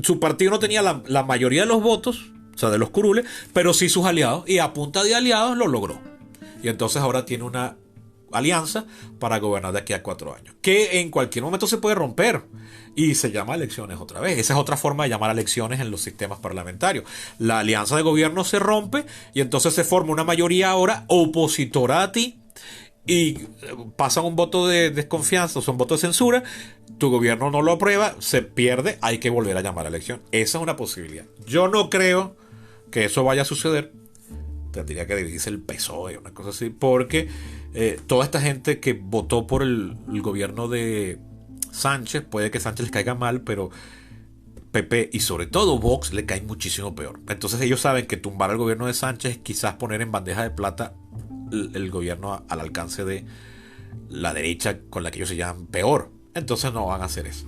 su partido no tenía la mayoría de los votos, o sea, de los curules, pero sí sus aliados, y a punta de aliados lo logró. Y entonces ahora tiene una alianza para gobernar de aquí a 4 años, que en cualquier momento se puede romper y se llama elecciones otra vez. Esa es otra forma de llamar a elecciones en los sistemas parlamentarios. La alianza de gobierno se rompe y entonces se forma una mayoría ahora opositora a ti, y pasan un voto de desconfianza, o sea, un voto de censura, tu gobierno no lo aprueba, se pierde, hay que volver a llamar a elección. Esa es una posibilidad. Yo no creo que eso vaya a suceder. Tendría que dividirse el PSOE, una cosa así, porque toda esta gente que votó por el gobierno de Sánchez, puede que Sánchez les caiga mal, pero PP y sobre todo Vox le cae muchísimo peor. Entonces ellos saben que tumbar al gobierno de Sánchez es quizás poner en bandeja de plata el gobierno al alcance de la derecha, con la que ellos se llaman peor. entonces no van a hacer eso.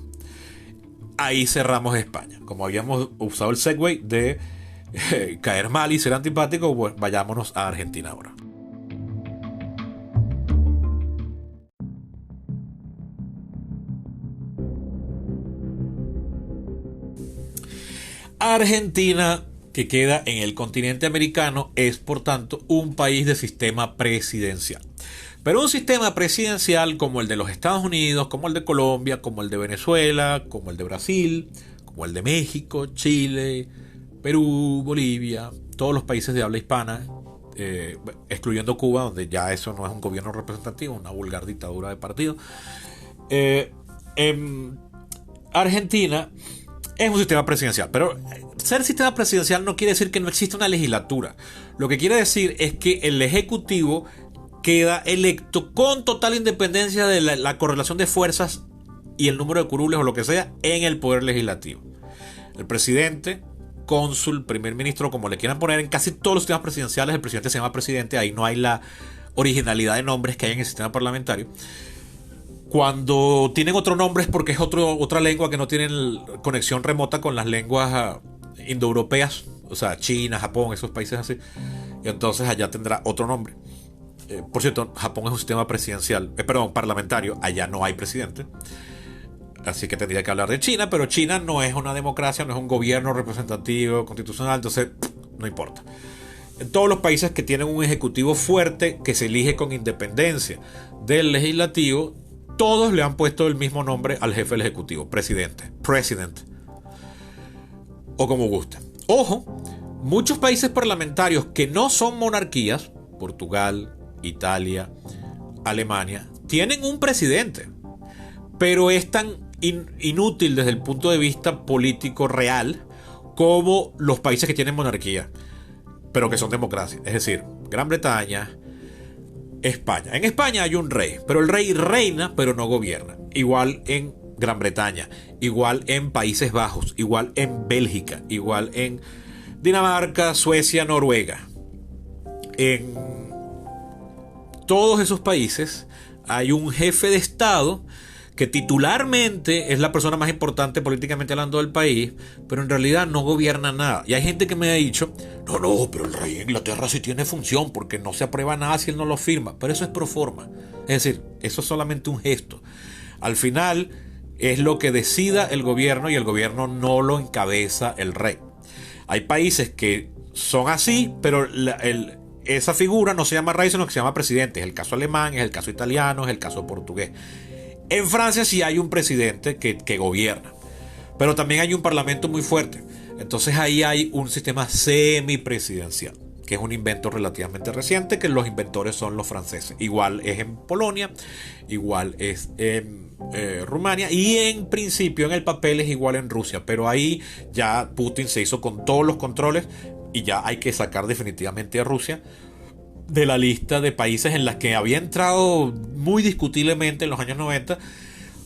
Ahí cerramos España. Como habíamos usado el segue de caer mal y ser antipático, pues vayámonos a Argentina ahora. Argentina, que queda en el continente americano, es por tanto un país de sistema presidencial. Pero un sistema presidencial como el de los Estados Unidos, como el de Colombia, como el de Venezuela, como el de Brasil, como el de México, Chile, Perú, Bolivia, todos los países de habla hispana, excluyendo Cuba, donde ya eso no es un gobierno representativo, una vulgar dictadura de partido. Argentina es un sistema presidencial, pero ser sistema presidencial no quiere decir que no exista una legislatura. Lo que quiere decir es que el Ejecutivo queda electo con total independencia de la correlación de fuerzas y el número de curules o lo que sea en el poder legislativo. El presidente, cónsul, primer ministro, como le quieran poner, en casi todos los sistemas presidenciales el presidente se llama presidente. Ahí no hay la originalidad de nombres que hay en el sistema parlamentario. Cuando tienen otro nombre es porque es otra lengua que no tiene conexión remota con las lenguas indoeuropeas, o sea, China, Japón, esos países así. Y entonces allá tendrá otro nombre. Por cierto, Japón es un sistema presidencial, parlamentario, allá no hay presidente. Así que tendría que hablar de China, pero China no es una democracia, no es un gobierno representativo, constitucional, entonces no importa. En todos los países que tienen un ejecutivo fuerte que se elige con independencia del legislativo, todos le han puesto el mismo nombre al jefe del ejecutivo, presidente, president, o como guste. Ojo, muchos países parlamentarios que no son monarquías, Portugal, Italia, Alemania, tienen un presidente, pero es tan inútil desde el punto de vista político real como los países que tienen monarquía, pero que son democracias. Es decir, Gran Bretaña, España. En España hay un rey, pero el rey reina, pero no gobierna. Igual en Gran Bretaña, igual en Países Bajos, igual en Bélgica, igual en Dinamarca, Suecia, Noruega. En todos esos países hay un jefe de Estado que titularmente es la persona más importante políticamente hablando del país, pero en realidad no gobierna nada. Y hay gente que me ha dicho, no, pero el rey de Inglaterra sí tiene función porque no se aprueba nada si él no lo firma. Pero eso es pro forma. Es decir, eso es solamente un gesto. Al final es lo que decida el gobierno y el gobierno no lo encabeza el rey. Hay países que son así, pero esa figura no se llama rey, sino que se llama presidente. Es el caso alemán, es el caso italiano, es el caso portugués. En Francia sí hay un presidente que gobierna, pero también hay un parlamento muy fuerte. Entonces ahí hay un sistema semipresidencial, que es un invento relativamente reciente, que los inventores son los franceses. Igual es en Polonia, igual es en Rumania y en principio en el papel es igual en Rusia, pero ahí ya Putin se hizo con todos los controles y ya hay que sacar definitivamente a Rusia de la lista de países en las que había entrado muy discutiblemente en los años 90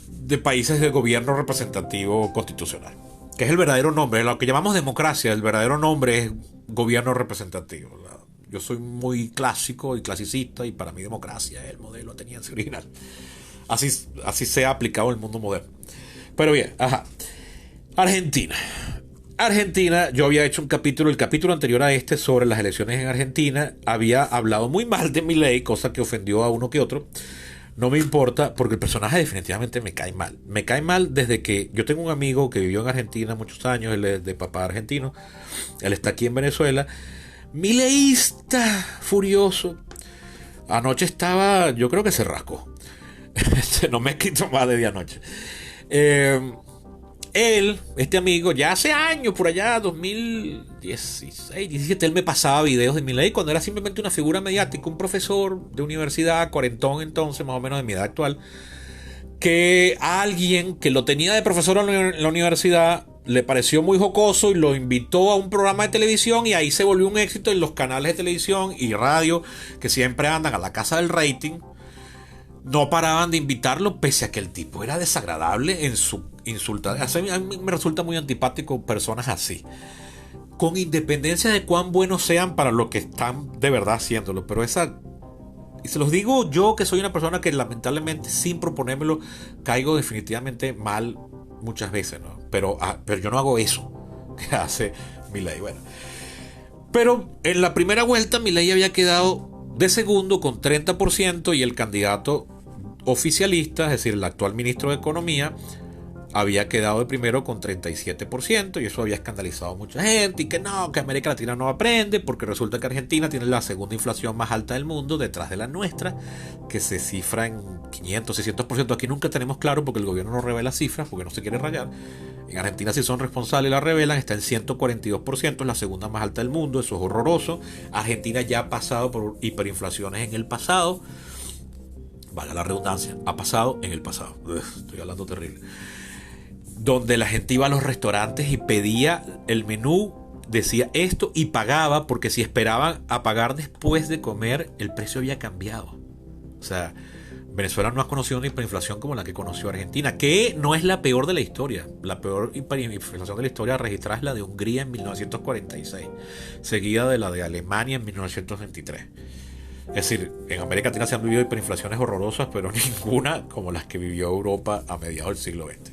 de países de gobierno representativo constitucional, que es el verdadero nombre, lo que llamamos democracia. El verdadero nombre es gobierno representativo. Yo soy muy clásico y clasicista y para mí democracia es el modelo ateniense original. Así se ha aplicado en el mundo moderno. Pero bien, Argentina, yo había hecho el capítulo anterior a este sobre las elecciones en Argentina. Había hablado muy mal de Milei, cosa que ofendió a uno que otro. No me importa, porque el personaje definitivamente me cae mal. Me cae mal desde que yo tengo un amigo que vivió en Argentina muchos años, él es de papá argentino, él está aquí en Venezuela. Mileísta, furioso. Anoche estaba, yo creo que se rascó. No me he escrito más de día anoche. Este amigo, ya hace años, por allá, 2016, 17, él me pasaba videos de Milei cuando era simplemente una figura mediática, un profesor de universidad, cuarentón entonces, más o menos de mi edad actual, que a alguien que lo tenía de profesor en la universidad le pareció muy jocoso y lo invitó a un programa de televisión y ahí se volvió un éxito en los canales de televisión y radio que siempre andan a la casa del rating. No paraban de invitarlo pese a que el tipo era desagradable en su insulta. A mí me resulta muy antipático personas así, con independencia de cuán buenos sean para lo que están de verdad haciéndolo. Pero esa y se los digo yo, que soy una persona que lamentablemente sin proponérmelo caigo definitivamente mal muchas veces, ¿no? Pero yo no hago eso que hace Milei. Bueno, pero en la primera vuelta Milei había quedado de segundo con 30% y el candidato oficialista, es decir, el actual ministro de Economía, había quedado de primero con 37% y eso había escandalizado a mucha gente y que no, que América Latina no aprende porque resulta que Argentina tiene la segunda inflación más alta del mundo detrás de la nuestra, que se cifra en 500, 600%. Aquí nunca tenemos claro porque el gobierno no revela cifras porque no se quiere rayar. En Argentina, si son responsables y la revelan, está en 142%, es la segunda más alta del mundo, eso es horroroso. Argentina ya ha pasado por hiperinflaciones en el pasado, valga la redundancia, ha pasado en el pasado. Estoy hablando terrible. Donde la gente iba a los restaurantes y pedía el menú, decía esto y pagaba, porque si esperaban a pagar después de comer, el precio había cambiado. O sea, Venezuela no ha conocido una hiperinflación como la que conoció Argentina, que no es la peor de la historia. La peor hiperinflación de la historia registrada es la de Hungría en 1946, seguida de la de Alemania en 1923. Es decir, en América Latina se han vivido hiperinflaciones horrorosas, pero ninguna como las que vivió Europa a mediados del siglo XX.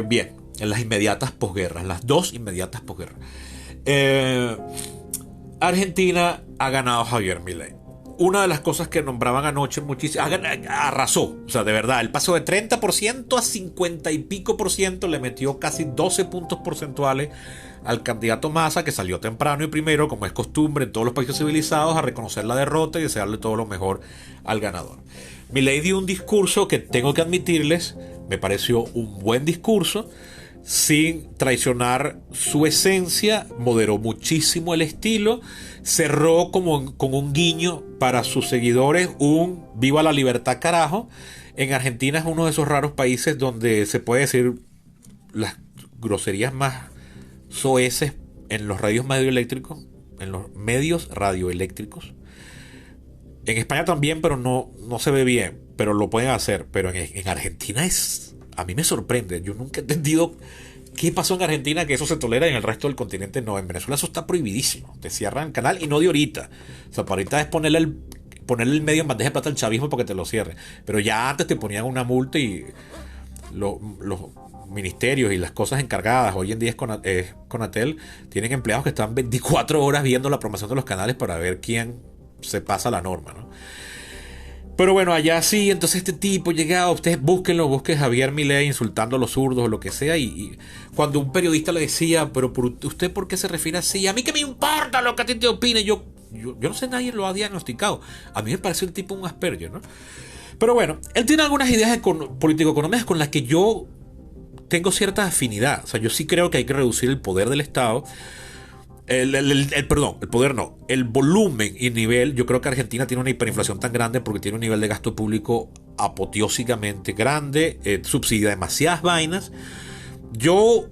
Bien, en las inmediatas posguerras, las dos inmediatas posguerras. Argentina ha ganado a Javier Milei. Una de las cosas que nombraban anoche muchísimo, arrasó, o sea, de verdad, el paso de 30% a 50 y pico por ciento, le metió casi 12 puntos porcentuales al candidato Massa, que salió temprano y primero, como es costumbre en todos los países civilizados, a reconocer la derrota y desearle todo lo mejor al ganador. Milei dio un discurso que tengo que admitirles, me pareció un buen discurso, sin traicionar su esencia, moderó muchísimo el estilo, cerró como con un guiño para sus seguidores, un viva la libertad carajo. En Argentina es uno de esos raros países donde se puede decir las groserías más soeces en los radios radioeléctricos, en los medios radioeléctricos. En España también, pero no se ve bien, pero lo pueden hacer. Pero en Argentina a mí me sorprende. Yo nunca he entendido qué pasó en Argentina que eso se tolera y en el resto del continente no. En Venezuela eso está prohibidísimo. Te cierran el canal y no de ahorita. O sea, para ahorita es ponerle el medio en bandeja de plata al chavismo porque te lo cierre. Pero ya antes te ponían una multa y los ministerios y las cosas encargadas, hoy en día es Conatel, tienen empleados que están 24 horas viendo la promoción de los canales para ver quién se pasa la norma, ¿no? Pero bueno, allá sí, entonces este tipo llegaba, ustedes busquen Javier Milei insultando a los zurdos o lo que sea, y cuando un periodista le decía, pero ¿usted por qué se refiere así? A mí qué me importa lo que a ti te opine, yo no sé, nadie lo ha diagnosticado. A mí me parece un tipo un Asperger, ¿no? Pero bueno, él tiene algunas ideas político-económicas con las que yo tengo cierta afinidad. O sea, yo sí creo que hay que reducir el poder del Estado. El poder no, el volumen y nivel. Yo creo que Argentina tiene una hiperinflación tan grande porque tiene un nivel de gasto público apoteósicamente grande, subsidia demasiadas vainas. Yo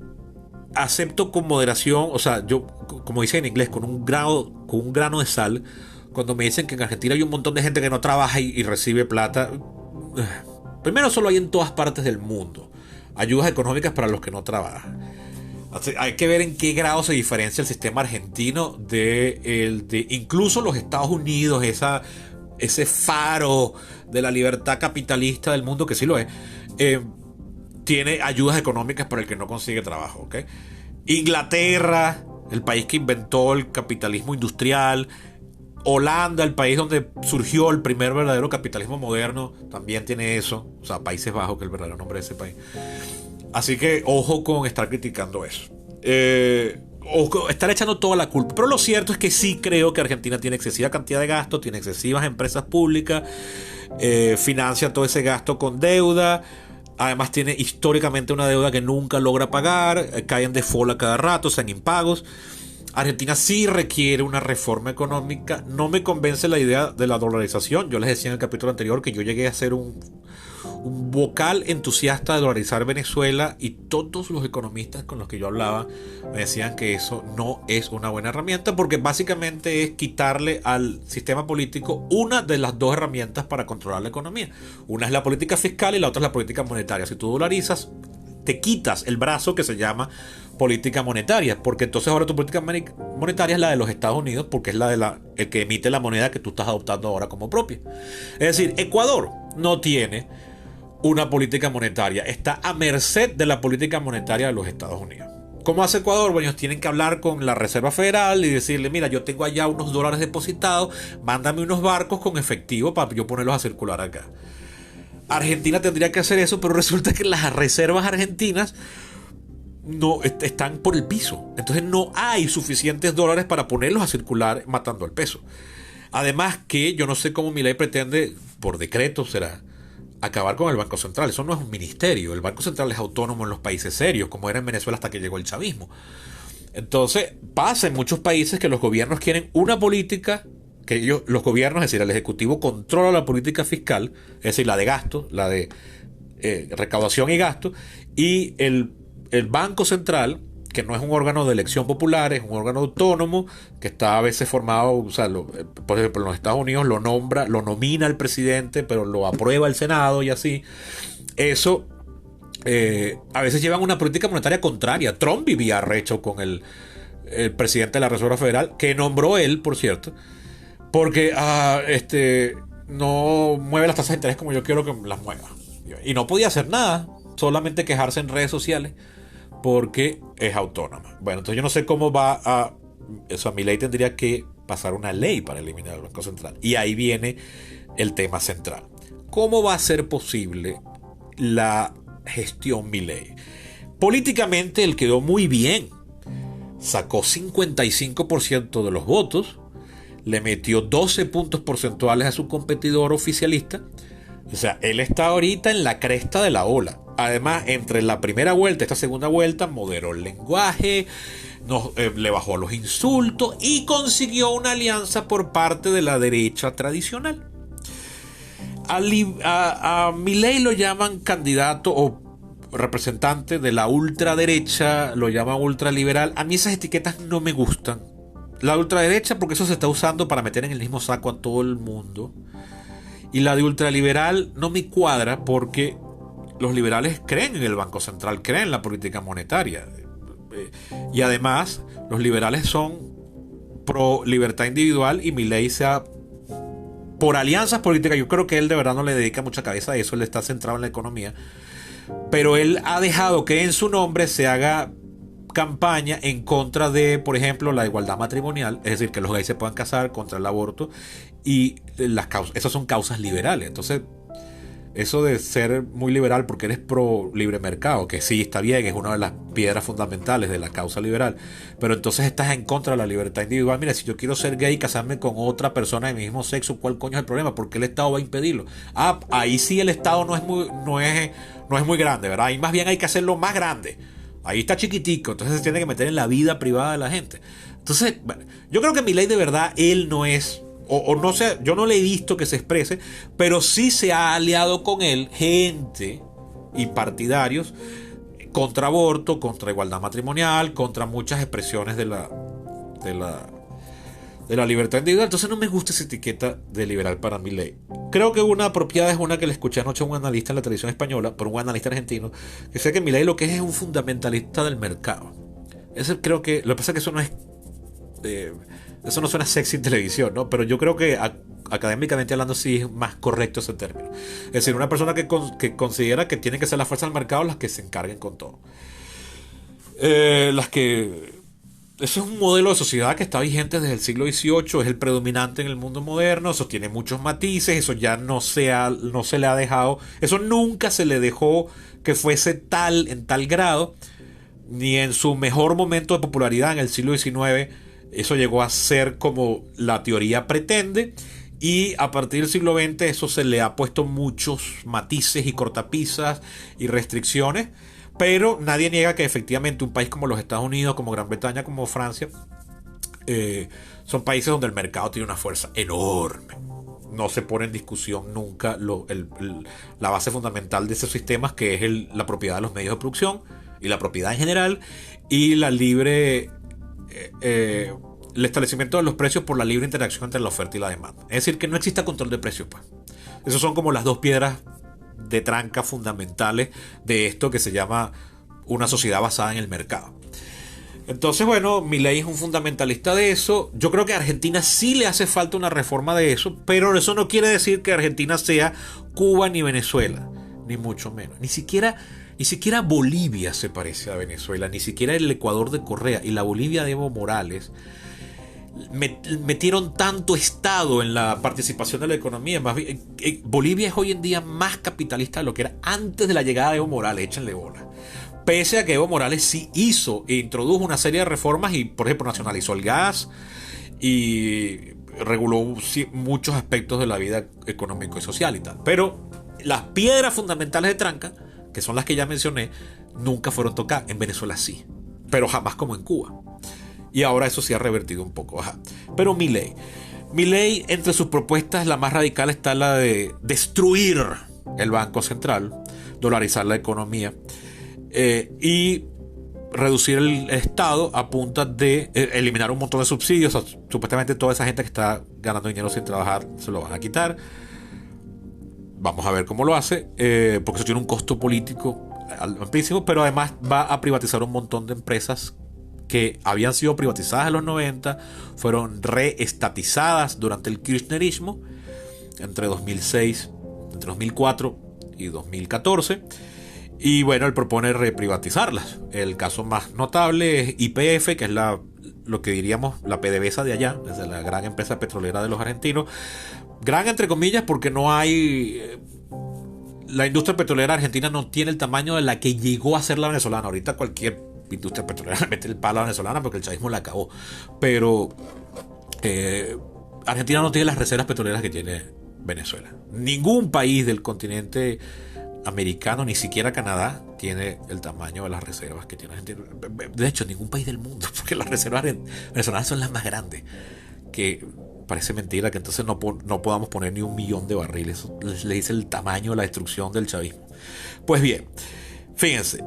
acepto con moderación, o sea, yo, como dice en inglés, con un grano de sal, cuando me dicen que en Argentina hay un montón de gente que no trabaja y recibe plata. Primero, solo hay en todas partes del mundo ayudas económicas para los que no trabajan. Hay que ver en qué grado se diferencia el sistema argentino de incluso los Estados Unidos, ese faro de la libertad capitalista del mundo, que sí lo es. Tiene ayudas económicas para el que no consigue trabajo, ¿okay? Inglaterra, el país que inventó el capitalismo industrial. Holanda, el país donde surgió el primer verdadero capitalismo moderno, también tiene eso. O sea, Países Bajos, que es el verdadero nombre de ese país. Así que ojo con estar criticando eso. O estar echando toda la culpa. Pero lo cierto es que sí creo que Argentina tiene excesiva cantidad de gastos, tiene excesivas empresas públicas, financia todo ese gasto con deuda. Además tiene históricamente una deuda que nunca logra pagar, cae en default a cada rato, o sea, en impagos. Argentina sí requiere una reforma económica. No me convence la idea de la dolarización. Yo les decía en el capítulo anterior que yo llegué a ser un vocal entusiasta de dolarizar Venezuela, y todos los economistas con los que yo hablaba me decían que eso no es una buena herramienta, porque básicamente es quitarle al sistema político una de las dos herramientas para controlar la economía. Una es la política fiscal y la otra es la política monetaria. Si tú dolarizas, te quitas el brazo que se llama política monetaria, porque entonces ahora tu política monetaria es la de los Estados Unidos, porque es la de el que emite la moneda que tú estás adoptando ahora como propia. Es decir, Ecuador no tiene una política monetaria, está a merced de la política monetaria de los Estados Unidos. ¿Cómo hace Ecuador? Bueno, ellos tienen que hablar con la Reserva Federal y decirle, mira, yo tengo allá unos dólares depositados, mándame unos barcos con efectivo para yo ponerlos a circular acá. Argentina tendría que hacer eso, pero resulta que las reservas argentinas no están por el piso. Entonces no hay suficientes dólares para ponerlos a circular matando al peso. Además que yo no sé cómo Milei pretende, por decreto será, acabar con el Banco Central. Eso no es un ministerio. El Banco Central es autónomo en los países serios, como era en Venezuela hasta que llegó el chavismo. Entonces pasa en muchos países que los gobiernos quieren una política, que ellos, los gobiernos, es decir, el Ejecutivo controla la política fiscal, es decir, la de gasto, la de recaudación y gasto, y el Banco Central, que no es un órgano de elección popular, es un órgano autónomo que está a veces formado, o sea, por ejemplo, en los Estados Unidos lo nomina el presidente, pero lo aprueba el Senado y así. Eso a veces llevan una política monetaria contraria. Trump vivía arrecho con el presidente de la Reserva Federal, que nombró él, por cierto, porque no mueve las tasas de interés como yo quiero que las mueva. Y no podía hacer nada, solamente quejarse en redes sociales, porque es autónoma. Bueno, entonces yo no sé cómo va a... Eso, a Milei tendría que pasar una ley para eliminar el Banco Central. Y ahí viene el tema central. ¿Cómo va a ser posible la gestión Milei? Políticamente él quedó muy bien. Sacó 55% de los votos. Le metió 12 puntos porcentuales a su competidor oficialista. O sea, él está ahorita en la cresta de la ola. Además, entre la primera vuelta y esta segunda vuelta, moderó el lenguaje, le bajó los insultos y consiguió una alianza por parte de la derecha tradicional. A Milei lo llaman candidato o representante de la ultraderecha, lo llaman ultraliberal. A mí esas etiquetas no me gustan. La ultraderecha, porque eso se está usando para meter en el mismo saco a todo el mundo. Y la de ultraliberal no me cuadra porque los liberales creen en el Banco Central, creen en la política monetaria. Y además, los liberales son pro libertad individual y Milei sea por alianzas políticas. Yo creo que él de verdad no le dedica mucha cabeza a eso, él está centrado en la economía. Pero él ha dejado que en su nombre se haga campaña en contra de, por ejemplo, la igualdad matrimonial, es decir, que los gays se puedan casar, contra el aborto, y esas son causas liberales. Entonces, eso de ser muy liberal porque eres pro libre mercado, que sí está bien, es una de las piedras fundamentales de la causa liberal, pero entonces estás en contra de la libertad individual. Mira, si yo quiero ser gay y casarme con otra persona de mi mismo sexo, ¿cuál coño es el problema? ¿Por qué el Estado va a impedirlo? Ahí sí el Estado no es muy grande, ¿verdad? Ahí más bien hay que hacerlo más grande. Ahí está chiquitico, entonces se tiene que meter en la vida privada de la gente. Entonces, bueno, yo creo que Milei de verdad, él no es... O no sé, yo no le he visto que se exprese, pero sí se ha aliado con él gente y partidarios contra aborto, contra igualdad matrimonial, contra muchas expresiones de la libertad individual. Entonces no me gusta esa etiqueta de liberal para Milei. Creo que una apropiada es una que le escuché anoche a un analista en la televisión española, por un analista argentino, que dice que Milei lo que es un fundamentalista del mercado. Eso creo que, lo que pasa es que eso no es... eso no suena sexy en televisión, ¿no? Pero yo creo que académicamente hablando sí es más correcto ese término. Es decir, una persona que considera que tienen que ser las fuerzas del mercado las que se encarguen con todo. Eso es un modelo de sociedad que está vigente desde el siglo XVIII, es el predominante en el mundo moderno, eso tiene muchos matices, eso ya no se le ha dejado, eso nunca se le dejó que fuese en tal grado, ni en su mejor momento de popularidad en el siglo XIX. Eso llegó a ser como la teoría pretende, y a partir del siglo XX eso se le ha puesto muchos matices y cortapisas y restricciones, pero nadie niega que efectivamente un país como los Estados Unidos, como Gran Bretaña, como Francia, son países donde el mercado tiene una fuerza enorme. No se pone en discusión nunca la base fundamental de esos sistemas, que es la propiedad de los medios de producción y la propiedad en general, y la libre... el establecimiento de los precios por la libre interacción entre la oferta y la demanda. Es decir, que no exista control de precios, pues. Esas son como las dos piedras de tranca fundamentales de esto que se llama una sociedad basada en el mercado. Entonces, bueno, Milei es un fundamentalista de eso. Yo creo que a Argentina sí le hace falta una reforma de eso, pero eso no quiere decir que Argentina sea Cuba ni Venezuela, ni mucho menos. Ni siquiera Bolivia se parece a Venezuela, ni siquiera el Ecuador de Correa y la Bolivia de Evo Morales metieron tanto Estado en la participación de la economía. Más bien, Bolivia es hoy en día más capitalista de lo que era antes de la llegada de Evo Morales, échenle bola. Pese a que Evo Morales sí hizo e introdujo una serie de reformas y, por ejemplo, nacionalizó el gas y reguló muchos aspectos de la vida económico y social y tal. Pero las piedras fundamentales de tranca, que son las que ya mencioné, nunca fueron tocadas. En Venezuela sí, pero jamás como en Cuba. Y ahora eso sí ha revertido un poco. Ajá. Pero Milei, entre sus propuestas, la más radical está la de destruir el Banco Central, dolarizar la economía, y reducir el Estado a punta de eliminar un montón de subsidios. O sea, supuestamente toda esa gente que está ganando dinero sin trabajar se lo van a quitar. Vamos a ver cómo lo hace, porque eso tiene un costo político amplísimo, pero además va a privatizar un montón de empresas que habían sido privatizadas en los 90, fueron reestatizadas durante el kirchnerismo entre 2004 y 2014. Y bueno, él propone reprivatizarlas. El caso más notable es YPF, que es lo que diríamos la PDVSA de allá, desde la gran empresa petrolera de los argentinos. Gran entre comillas porque no hay... La industria petrolera argentina no tiene el tamaño de la que llegó a ser la venezolana. Ahorita cualquier industria petrolera le mete el palo a la venezolana porque el chavismo la acabó. Pero Argentina no tiene las reservas petroleras que tiene Venezuela. Ningún país del continente americano, ni siquiera Canadá, tiene el tamaño de las reservas que tiene Argentina. De hecho, ningún país del mundo, porque las reservas venezolanas son las más grandes. Que parece mentira que entonces no podamos poner ni 1 millón de barriles. Le dice el tamaño de la destrucción del chavismo. Pues bien, fíjense,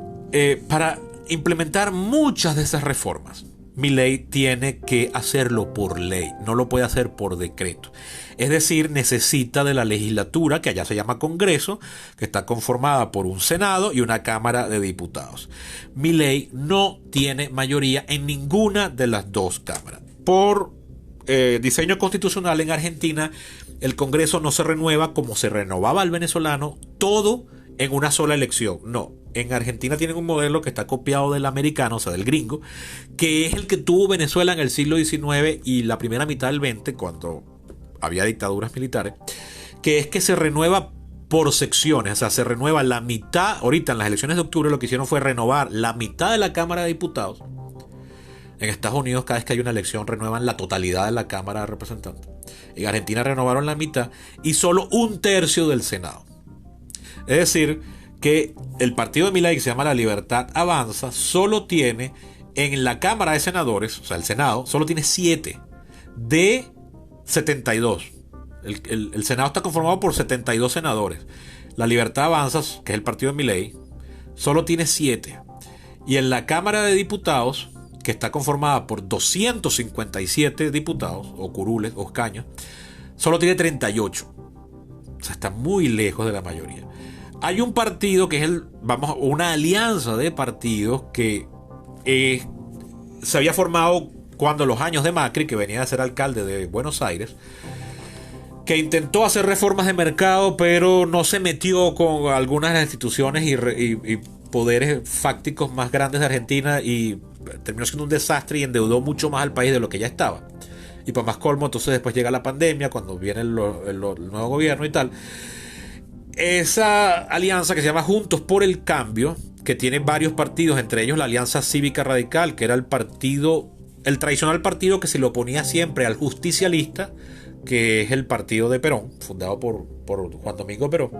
para implementar muchas de esas reformas, Milei tiene que hacerlo por ley, no lo puede hacer por decreto. Es decir, necesita de la legislatura, que allá se llama Congreso, que está conformada por un Senado y una Cámara de Diputados. Milei no tiene mayoría en ninguna de las dos cámaras. Por diseño constitucional en Argentina, el Congreso no se renueva como se renovaba el venezolano, todo en una sola elección. No, en Argentina tienen un modelo que está copiado del americano, o sea, del gringo, que es el que tuvo Venezuela en el siglo XIX y la primera mitad del XX, cuando había dictaduras militares, que es que se renueva por secciones, o sea, se renueva la mitad. Ahorita en las elecciones de octubre lo que hicieron fue renovar la mitad de la Cámara de Diputados. En Estados Unidos, cada vez que hay una elección, renuevan la totalidad de la Cámara de Representantes. En Argentina renovaron la mitad y solo 1/3 del Senado. Es decir, que el partido de Milei, que se llama La Libertad Avanza, solo tiene en la Cámara de Senadores, o sea, el Senado, solo tiene 7 de 72. El Senado está conformado por 72 senadores. La Libertad Avanza, que es el partido de Milei, solo tiene 7. Y en la Cámara de Diputados, que está conformada por 257 diputados, o curules, o escaños, solo tiene 38. O sea, está muy lejos de la mayoría. Hay un partido que es una alianza de partidos que se había formado cuando los años de Macri, que venía a ser alcalde de Buenos Aires, que intentó hacer reformas de mercado, pero no se metió con algunas de las instituciones y poderes fácticos más grandes de Argentina y terminó siendo un desastre y endeudó mucho más al país de lo que ya estaba. Y para más colmo, entonces después llega la pandemia, cuando viene el nuevo gobierno y tal. Esa alianza que se llama Juntos por el Cambio, que tiene varios partidos, entre ellos la Alianza Cívica Radical, que era el tradicional partido que se le oponía siempre al justicialista, que es el partido de Perón, fundado por Juan Domingo Perón.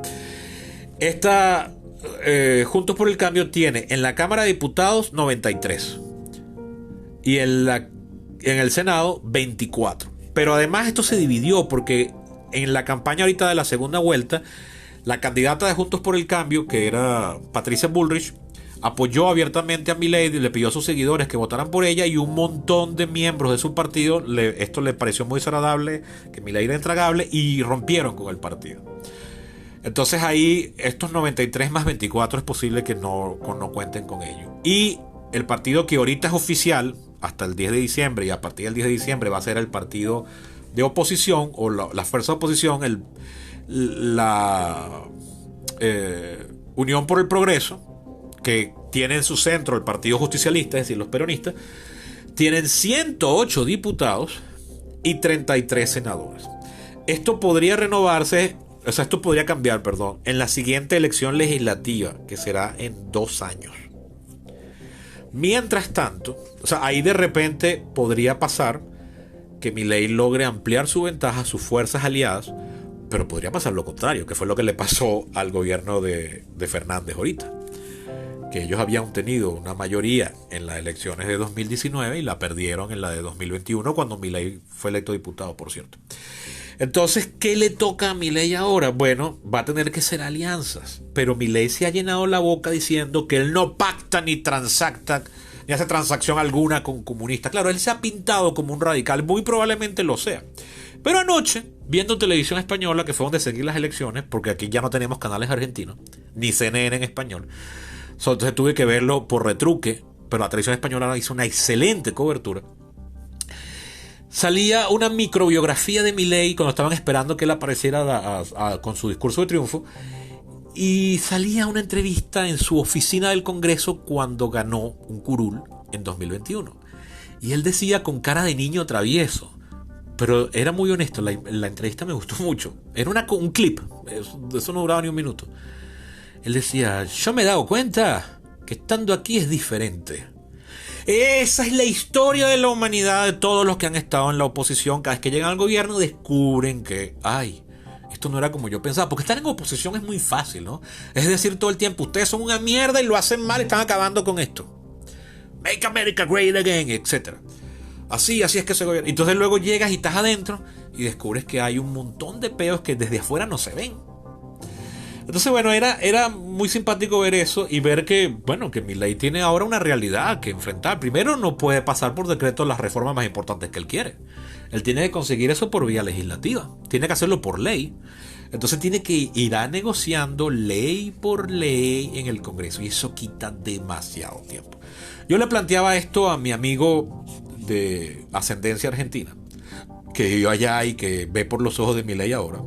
Juntos por el Cambio tiene en la Cámara de Diputados 93 y en el Senado 24. Pero además esto se dividió porque en la campaña ahorita de la segunda vuelta, la candidata de Juntos por el Cambio, que era Patricia Bullrich, apoyó abiertamente a Milei y le pidió a sus seguidores que votaran por ella, y un montón de miembros de su partido esto le pareció muy desagradable, que Milei era intragable, y rompieron con el partido. Entonces ahí estos 93 más 24 es posible que no cuenten con ello. Y el partido que ahorita es oficial hasta el 10 de diciembre y a partir del 10 de diciembre va a ser el partido de oposición o la fuerza de oposición, la Unión por el Progreso, que tiene en su centro el Partido Justicialista, es decir, los peronistas, tienen 108 diputados y 33 senadores. Esto podría renovarse, o sea, esto podría cambiar, perdón, en la siguiente elección legislativa, que será en 2 años. Mientras tanto, o sea, ahí de repente podría pasar que Milei logre ampliar su ventaja, sus fuerzas aliadas, pero podría pasar lo contrario, que fue lo que le pasó al gobierno de Fernández ahorita. Que ellos habían tenido una mayoría en las elecciones de 2019 y la perdieron en la de 2021 cuando Milei fue electo diputado, por cierto. Entonces, ¿qué le toca a Milei ahora? Bueno, va a tener que ser alianzas. Pero Milei se ha llenado la boca diciendo que él no pacta ni transacta, ni hace transacción alguna con comunistas. Claro, él se ha pintado como un radical, muy probablemente lo sea. Pero anoche, viendo televisión española, que fue donde seguí las elecciones, porque aquí ya no tenemos canales argentinos, ni CNN en español, entonces tuve que verlo por retruque, pero la televisión española hizo una excelente cobertura. Salía una microbiografía de Milei cuando estaban esperando que él apareciera con su discurso de triunfo, y salía una entrevista en su oficina del Congreso cuando ganó un curul en 2021. Y él decía con cara de niño travieso, pero era muy honesto, la entrevista me gustó mucho. Era un clip, eso no duraba ni un minuto. Él decía, yo me he dado cuenta que estando aquí es diferente. Esa es la historia de la humanidad, de todos los que han estado en la oposición. Cada vez que llegan al gobierno descubren que, esto no era como yo pensaba. Porque estar en oposición es muy fácil, ¿no? Es decir, todo el tiempo, ustedes son una mierda y lo hacen mal y están acabando con esto. Make America Great Again, etc. Así es que se gobierna. Entonces luego llegas y estás adentro y descubres que hay un montón de peos que desde afuera no se ven. Entonces, bueno, era muy simpático ver eso y ver que, bueno, que Milei tiene ahora una realidad que enfrentar. Primero, no puede pasar por decreto las reformas más importantes que él quiere. Él tiene que conseguir eso por vía legislativa. Tiene que hacerlo por ley. Entonces tiene que ir negociando ley por ley en el Congreso. Y eso quita demasiado tiempo. Yo le planteaba esto a mi amigo de ascendencia argentina, que vivió allá y que ve por los ojos de Milei ahora.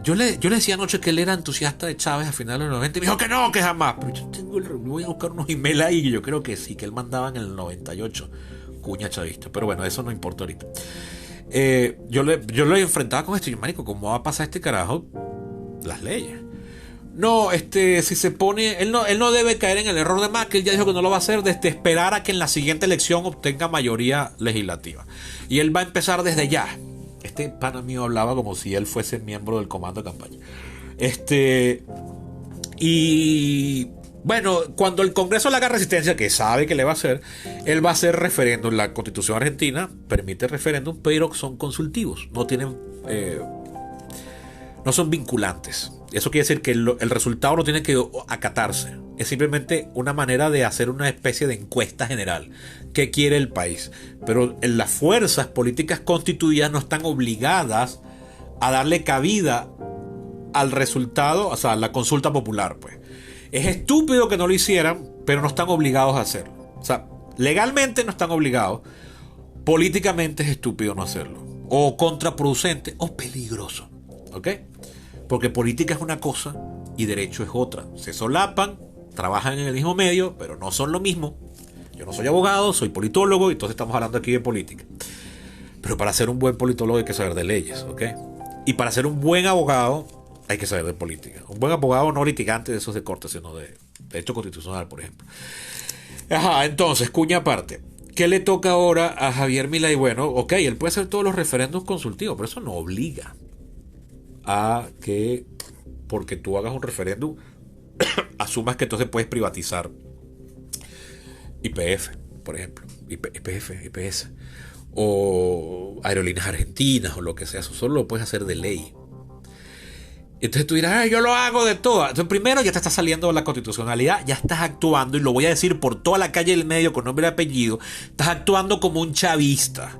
Yo le decía anoche que él era entusiasta de Chávez a finales de los 90 y me dijo que no, que jamás. Pero yo voy a buscar unos emails ahí y yo creo que sí, que él mandaba en el 98 cuña chavista. Pero bueno, eso no importa ahorita. Yo lo enfrentaba con esto y yo, marico, ¿cómo va a pasar este carajo? Las leyes. No, si se pone, él no debe caer en el error de más, que él ya dijo que no lo va a hacer, desde esperar a que en la siguiente elección obtenga mayoría legislativa. Y él va a empezar desde ya. Este pana mío hablaba como si él fuese miembro del comando de campaña. Y bueno, cuando el Congreso le haga resistencia, que sabe que le va a hacer, él va a hacer referéndum. La Constitución argentina permite referéndum, pero son consultivos, no son vinculantes. Eso quiere decir que el resultado no tiene que acatarse. Es simplemente una manera de hacer una especie de encuesta general. ¿Qué quiere el país? Pero las fuerzas políticas constituidas no están obligadas a darle cabida al resultado, o sea, a la consulta popular, pues. Es estúpido que no lo hicieran, pero no están obligados a hacerlo. O sea, legalmente no están obligados. Políticamente es estúpido no hacerlo. O contraproducente o peligroso. ¿Ok? Porque política es una cosa y derecho es otra. Se solapan, trabajan en el mismo medio, pero no son lo mismo. Yo no soy abogado, soy politólogo, y entonces estamos hablando aquí de política. Pero para ser un buen politólogo hay que saber de leyes, ¿ok? Y para ser un buen abogado hay que saber de política. Un buen abogado no litigante de esos de corte, sino de derecho constitucional, por ejemplo. Entonces, cuña aparte. ¿Qué le toca ahora a Javier Milei? Bueno, ok, él puede hacer todos los referéndums consultivos, pero eso no obliga a que, porque tú hagas un referéndum, asumas que entonces puedes privatizar YPF, por ejemplo, IPS, o Aerolíneas Argentinas, o lo que sea. Eso solo lo puedes hacer de ley. Entonces tú dirás, yo lo hago de todo. Entonces primero ya te estás saliendo de la constitucionalidad, ya estás actuando, y lo voy a decir por toda la calle del medio con nombre y apellido, estás actuando como un chavista.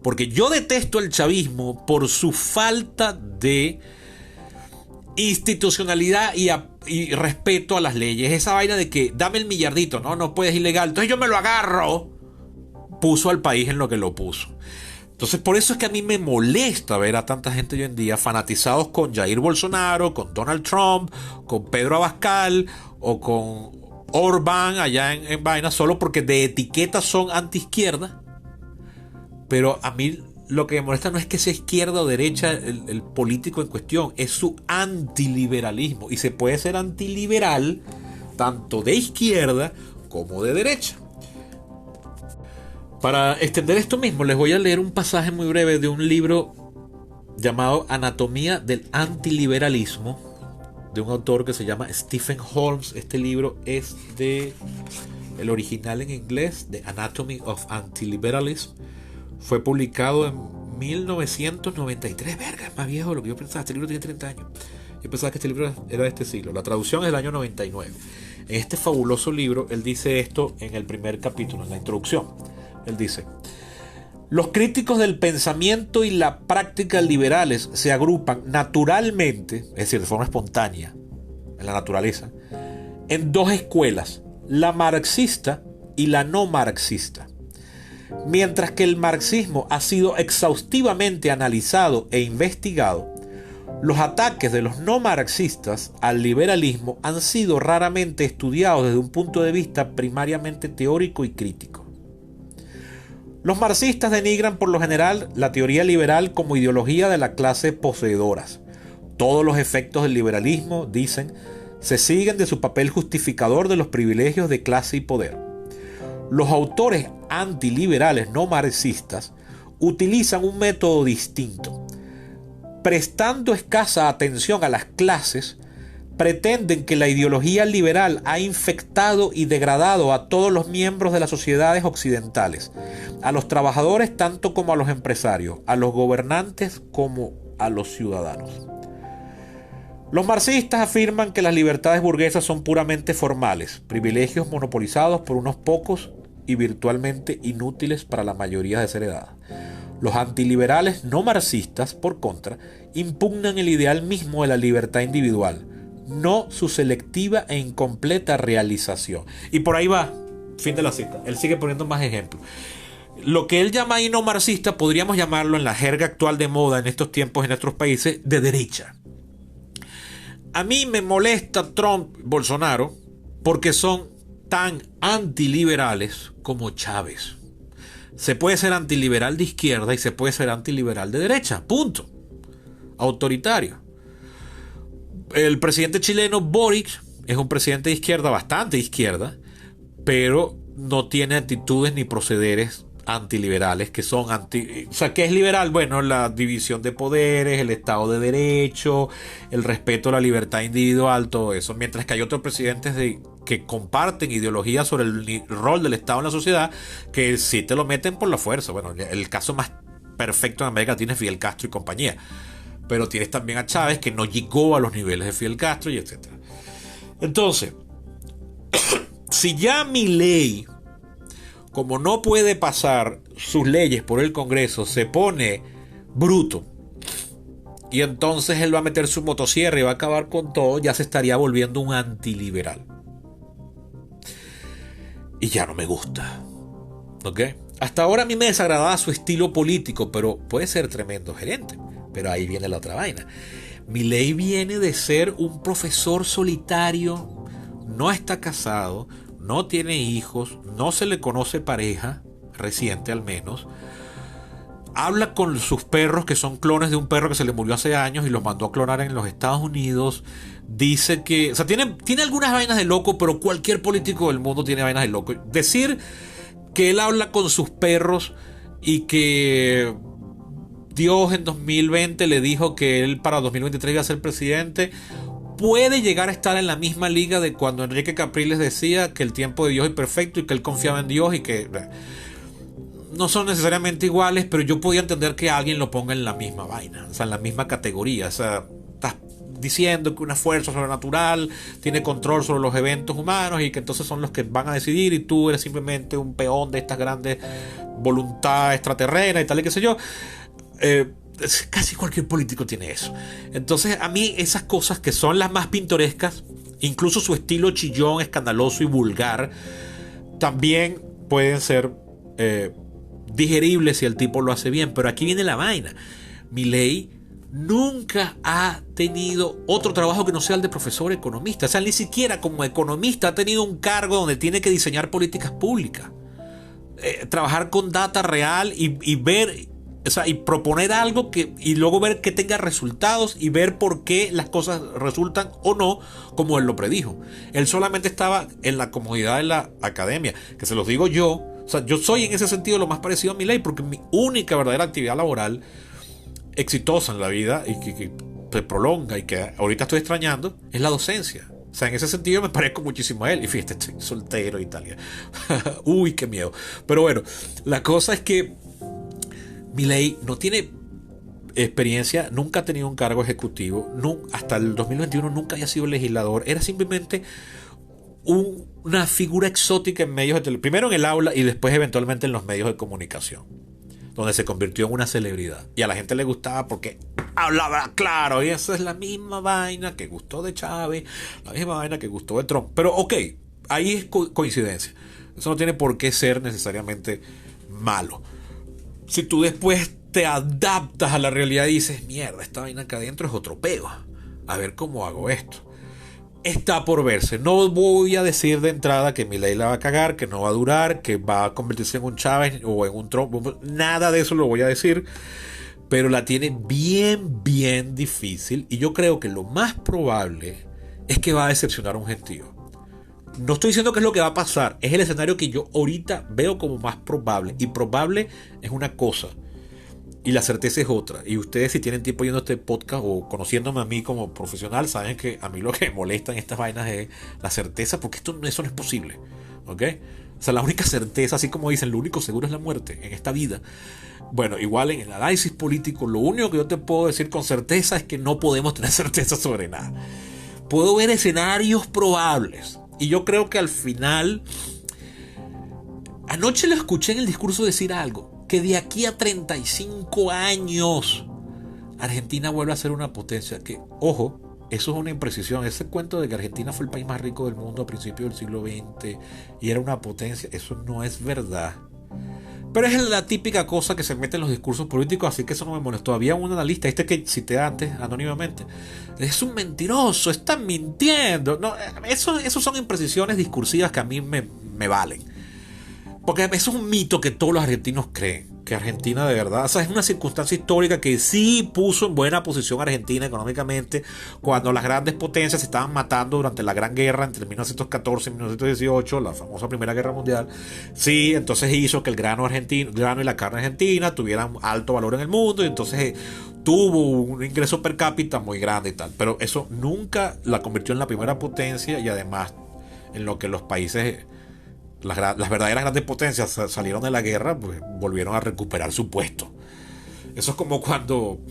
Porque yo detesto el chavismo por su falta de institucionalidad y respeto a las leyes. Esa vaina de que dame el millardito, no puedes, ilegal, entonces yo me lo agarro, puso al país en lo que lo puso. Entonces por eso es que a mí me molesta ver a tanta gente hoy en día fanatizados con Jair Bolsonaro, con Donald Trump, con Pedro Abascal o con Orbán allá en vaina, solo porque de etiqueta son anti-izquierda. Pero a mí lo que me molesta no es que sea izquierda o derecha el político en cuestión, es su antiliberalismo. Y se puede ser antiliberal tanto de izquierda como de derecha. Para extender esto mismo, les voy a leer un pasaje muy breve de un libro llamado Anatomía del Antiliberalismo, de un autor que se llama Stephen Holmes. Este libro es el original en inglés, The Anatomy of Antiliberalism. Fue publicado en 1993. Verga, es más viejo de lo que yo pensaba. Este libro tiene 30 años. Yo pensaba que este libro era de este siglo. La traducción es del año 99. En este fabuloso libro, él dice esto en el primer capítulo, en la introducción. Él dice: los críticos del pensamiento y la práctica liberales se agrupan naturalmente, es decir, de forma espontánea, en la naturaleza, en dos escuelas, la marxista y la no marxista. Mientras que el marxismo ha sido exhaustivamente analizado e investigado, los ataques de los no marxistas al liberalismo han sido raramente estudiados desde un punto de vista primariamente teórico y crítico. Los marxistas denigran por lo general la teoría liberal como ideología de la clase poseedoras. Todos los efectos del liberalismo, dicen, se siguen de su papel justificador de los privilegios de clase y poder. Los autores antiliberales no marxistas utilizan un método distinto. Prestando escasa atención a las clases, pretenden que la ideología liberal ha infectado y degradado a todos los miembros de las sociedades occidentales, a los trabajadores tanto como a los empresarios, a los gobernantes como a los ciudadanos. Los marxistas afirman que las libertades burguesas son puramente formales, privilegios monopolizados por unos pocos y virtualmente inútiles para la mayoría desheredada. Los antiliberales no marxistas, por contra, impugnan el ideal mismo de la libertad individual, no su selectiva e incompleta realización. Y por ahí va, fin de la cita. Él sigue poniendo más ejemplos. Lo que él llama ahí no marxista, podríamos llamarlo en la jerga actual de moda en estos tiempos en nuestros países, de derecha. A mí me molesta Trump, Bolsonaro, porque son tan antiliberales como Chávez. Se puede ser antiliberal de izquierda y se puede ser antiliberal de derecha, punto. Autoritario. El presidente chileno Boric es un presidente de izquierda, bastante de izquierda, pero no tiene actitudes ni procederes antiliberales que son o sea, ¿qué es liberal? Bueno, la división de poderes, el Estado de Derecho, el respeto a la libertad individual, todo eso. Mientras que hay otros presidentes que comparten ideología sobre el rol del Estado en la sociedad que sí te lo meten por la fuerza. Bueno, el caso más perfecto en América Latina es Fidel Castro y compañía. Pero tienes también a Chávez, que no llegó a los niveles de Fidel Castro, y etc. Entonces, si ya Milei, como no puede pasar sus leyes por el Congreso, se pone bruto, y entonces él va a meter su motosierra y va a acabar con todo, ya se estaría volviendo un antiliberal. Y ya no me gusta. ¿Ok? Hasta ahora a mí me desagradaba su estilo político, pero puede ser tremendo gerente. Pero ahí viene la otra vaina. Milei viene de ser un profesor solitario, no está casado, no tiene hijos, no se le conoce pareja, reciente al menos. Habla con sus perros, que son clones de un perro que se le murió hace años y los mandó a clonar en los Estados Unidos. Dice que, o sea, tiene algunas vainas de loco, pero cualquier político del mundo tiene vainas de loco. Decir que él habla con sus perros y que Dios en 2020 le dijo que él para 2023 iba a ser presidente, puede llegar a estar en la misma liga de cuando Enrique Capriles decía que el tiempo de Dios es perfecto y que él confiaba en Dios, y que no son necesariamente iguales, pero yo podía entender que alguien lo ponga en la misma vaina, o sea, en la misma categoría. O sea, estás diciendo que una fuerza sobrenatural tiene control sobre los eventos humanos y que entonces son los que van a decidir y tú eres simplemente un peón de estas grandes voluntades extraterrenas y tal y qué sé yo. Casi cualquier político tiene eso. Entonces a mí esas cosas que son las más pintorescas, incluso su estilo chillón, escandaloso y vulgar, también pueden ser digeribles si el tipo lo hace bien. Pero aquí viene la vaina. Milei nunca ha tenido otro trabajo que no sea el de profesor economista. O sea, ni siquiera como economista ha tenido un cargo donde tiene que diseñar políticas públicas. Trabajar con data real y ver, o sea, y proponer algo y luego ver que tenga resultados y ver por qué las cosas resultan o no como él lo predijo. Él solamente estaba en la comodidad de la academia, que se los digo yo. O sea, yo soy en ese sentido lo más parecido a Milei, porque mi única verdadera actividad laboral exitosa en la vida y que se prolonga y que ahorita estoy extrañando es la docencia. O sea, en ese sentido me parezco muchísimo a él. Y fíjate, estoy soltero y tal. Uy, qué miedo. Pero bueno, la cosa es que Milei no tiene experiencia, nunca ha tenido un cargo ejecutivo, hasta el 2021 nunca había sido legislador. Era simplemente una figura exótica en medios de televisión. Primero en el aula y después eventualmente en los medios de comunicación, donde se convirtió en una celebridad. Y a la gente le gustaba porque hablaba claro. Y eso es la misma vaina que gustó de Chávez, la misma vaina que gustó de Trump. Pero ok, ahí es coincidencia. Eso no tiene por qué ser necesariamente malo. Si tú después te adaptas a la realidad y dices, mierda, esta vaina acá adentro es otro peo. A ver cómo hago esto. Está por verse. No voy a decir de entrada que Milei la va a cagar, que no va a durar, que va a convertirse en un Chávez o en un Trump. Nada de eso lo voy a decir. Pero la tiene bien, bien difícil. Y yo creo que lo más probable es que va a decepcionar a un gentío. No estoy diciendo que es lo que va a pasar. Es el escenario que yo ahorita veo como más probable. Y probable es una cosa. Y la certeza es otra. Y ustedes, si tienen tiempo viendo este podcast o conociéndome a mí como profesional, saben que a mí lo que me molesta en estas vainas es la certeza, porque eso no es posible. ¿Ok? O sea, la única certeza, así como dicen, lo único seguro es la muerte en esta vida. Bueno, igual en el análisis político, lo único que yo te puedo decir con certeza es que no podemos tener certeza sobre nada. Puedo ver escenarios probables. Y yo creo que al final... Anoche lo escuché en el discurso decir algo. Que de aquí a 35 años Argentina vuelve a ser una potencia. Que, ojo, eso es una imprecisión. Ese cuento de que Argentina fue el país más rico del mundo a principios del siglo XX y era una potencia, eso no es verdad. Pero es la típica cosa que se mete en los discursos políticos, así que eso no me molestó. Había un analista, que cité antes anónimamente, es un mentiroso, está mintiendo. No, eso son imprecisiones discursivas que a mí me valen. Porque eso es un mito que todos los argentinos creen. Que Argentina de verdad... O sea, es una circunstancia histórica que sí puso en buena posición a Argentina económicamente cuando las grandes potencias se estaban matando durante la Gran Guerra entre 1914 y 1918, la famosa Primera Guerra Mundial. Sí, entonces hizo que el grano y la carne argentina tuvieran alto valor en el mundo y entonces tuvo un ingreso per cápita muy grande y tal. Pero eso nunca la convirtió en la primera potencia y además en lo que los países... Las verdaderas grandes potencias salieron de la guerra, pues volvieron a recuperar su puesto. Eso es como cuando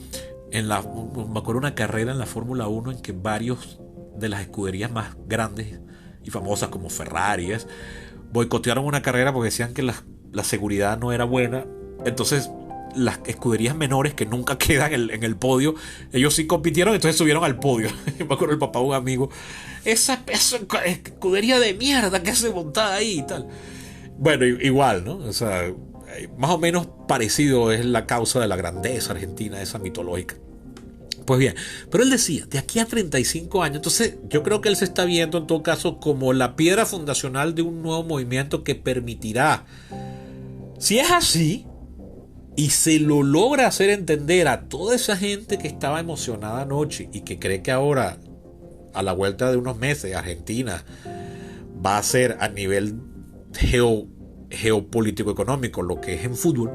me acuerdo una carrera en la Fórmula 1 en que varios de las escuderías más grandes y famosas como Ferrari boicotearon una carrera porque decían que la seguridad no era buena. Entonces las escuderías menores que nunca quedan en el podio, ellos sí compitieron, entonces subieron al podio. Me acuerdo el papá de un amigo, esa escudería de mierda que hace montada ahí y tal. Bueno, igual, ¿no? O sea, más o menos parecido es la causa de la grandeza argentina, esa mitológica. Pues bien, pero él decía, de aquí a 35 años, entonces yo creo que él se está viendo en todo caso como la piedra fundacional de un nuevo movimiento que permitirá, si es así, y se lo logra hacer entender a toda esa gente que estaba emocionada anoche y que cree que ahora, a la vuelta de unos meses, Argentina va a ser a nivel geopolítico económico lo que es en fútbol,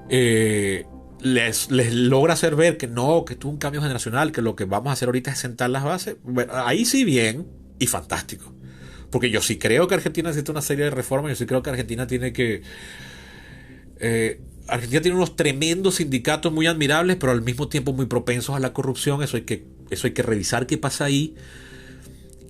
les logra hacer ver que no, que esto es un cambio generacional, que lo que vamos a hacer ahorita es sentar las bases. Bueno, ahí sí bien y fantástico, porque yo sí creo que Argentina necesita una serie de reformas. Yo sí creo que Argentina tiene que Argentina tiene unos tremendos sindicatos muy admirables, pero al mismo tiempo muy propensos a la corrupción. Eso hay que revisar qué pasa ahí.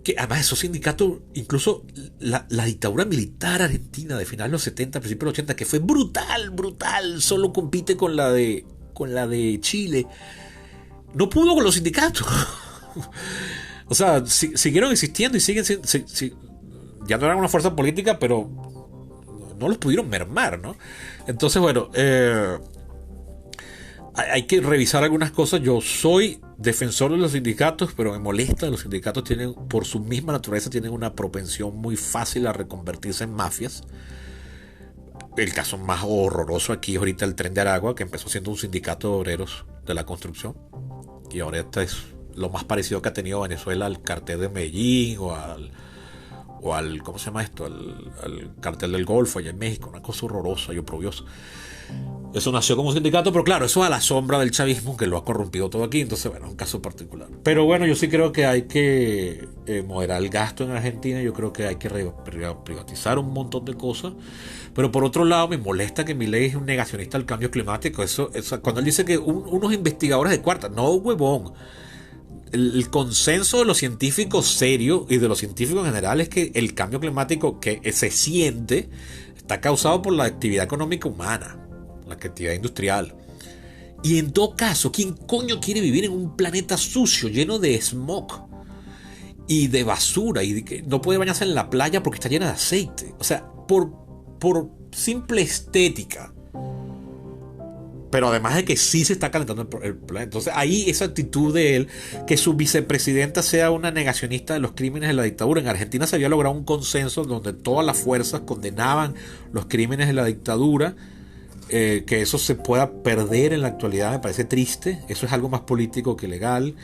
Que además esos sindicatos, incluso la dictadura militar argentina de finales de los 70, principios de los 80, que fue brutal, solo compite con la de con la de Chile, no pudo con los sindicatos. O sea, siguieron existiendo y siguen siendo, ya no eran una fuerza política, pero no los pudieron mermar, ¿no? Entonces, bueno, hay que revisar algunas cosas. Yo soy defensor de los sindicatos, pero me molesta. Los sindicatos tienen, por su misma naturaleza, tienen una propensión muy fácil a reconvertirse en mafias. El caso más horroroso aquí es ahorita el Tren de Aragua, que empezó siendo un sindicato de obreros de la construcción y ahora este es lo más parecido que ha tenido Venezuela al cartel de Medellín o al ¿cómo se llama esto? Al cartel del Golfo allá en México, una cosa horrorosa y oprobiosa. Eso nació como un sindicato, pero claro, eso a la sombra del chavismo que lo ha corrompido todo aquí, entonces bueno, es un caso particular. Pero bueno, yo sí creo que hay que moderar el gasto en Argentina, yo creo que hay que privatizar un montón de cosas, pero por otro lado me molesta que Milei es un negacionista del cambio climático, eso cuando él dice que unos investigadores de cuarta, no huevón. El consenso de los científicos serios y de los científicos en general es que el cambio climático que se siente está causado por la actividad económica humana, la actividad industrial. Y en todo caso, ¿quién coño quiere vivir en un planeta sucio, lleno de smog y de basura y que no puede bañarse en la playa porque está llena de aceite? O sea, por simple estética. Pero además de que sí se está calentando el planeta. Entonces ahí esa actitud de él, que su vicepresidenta sea una negacionista de los crímenes de la dictadura. En Argentina se había logrado un consenso donde todas las fuerzas condenaban los crímenes de la dictadura. Que eso se pueda perder en la actualidad me parece triste. Eso es algo más político que legal.